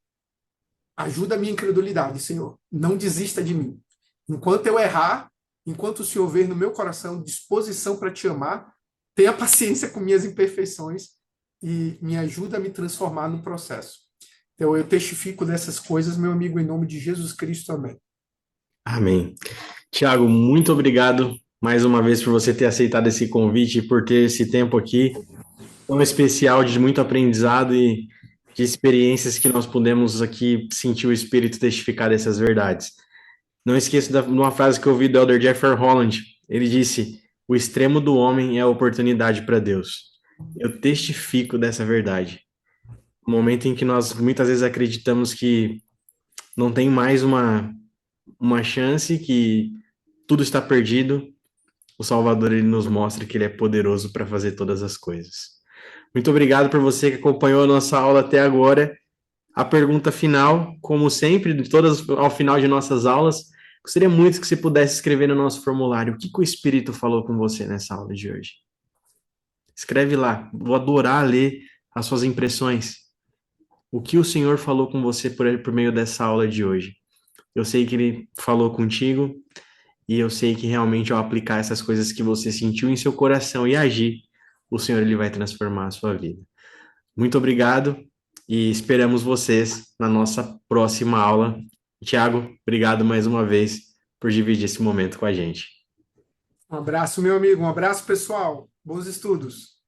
ajuda a minha incredulidade, Senhor. Não desista de mim. Enquanto eu errar, enquanto o Senhor ver no meu coração disposição para te amar, tenha paciência com minhas imperfeições e me ajuda a me transformar no processo. Então, eu testifico dessas coisas, meu amigo, em nome de Jesus Cristo. Amém. Amém. Tiago, muito obrigado mais uma vez por você ter aceitado esse convite e por ter esse tempo aqui tão especial de muito aprendizado e de experiências que nós pudemos aqui sentir o Espírito testificar dessas verdades. Não esqueça de uma frase que eu ouvi do Elder Jeffrey Holland. Ele disse: o extremo do homem é a oportunidade para Deus. Eu testifico dessa verdade. O momento em que nós muitas vezes acreditamos que não tem mais uma chance, que tudo está perdido, o Salvador ele nos mostra que ele é poderoso para fazer todas as coisas. Muito obrigado por você que acompanhou a nossa aula até agora. A pergunta final, como sempre, de todas ao final de nossas aulas, gostaria muito que você pudesse escrever no nosso formulário o que o Espírito falou com você nessa aula de hoje. Escreve lá, vou adorar ler as suas impressões. O que o Senhor falou com você por meio dessa aula de hoje? Eu sei que Ele falou contigo e eu sei que realmente ao aplicar essas coisas que você sentiu em seu coração e agir, o Senhor ele vai transformar a sua vida. Muito obrigado e esperamos vocês na nossa próxima aula. Tiago, obrigado mais uma vez por dividir esse momento com a gente. Um abraço, meu amigo. Um abraço, pessoal. Bons estudos.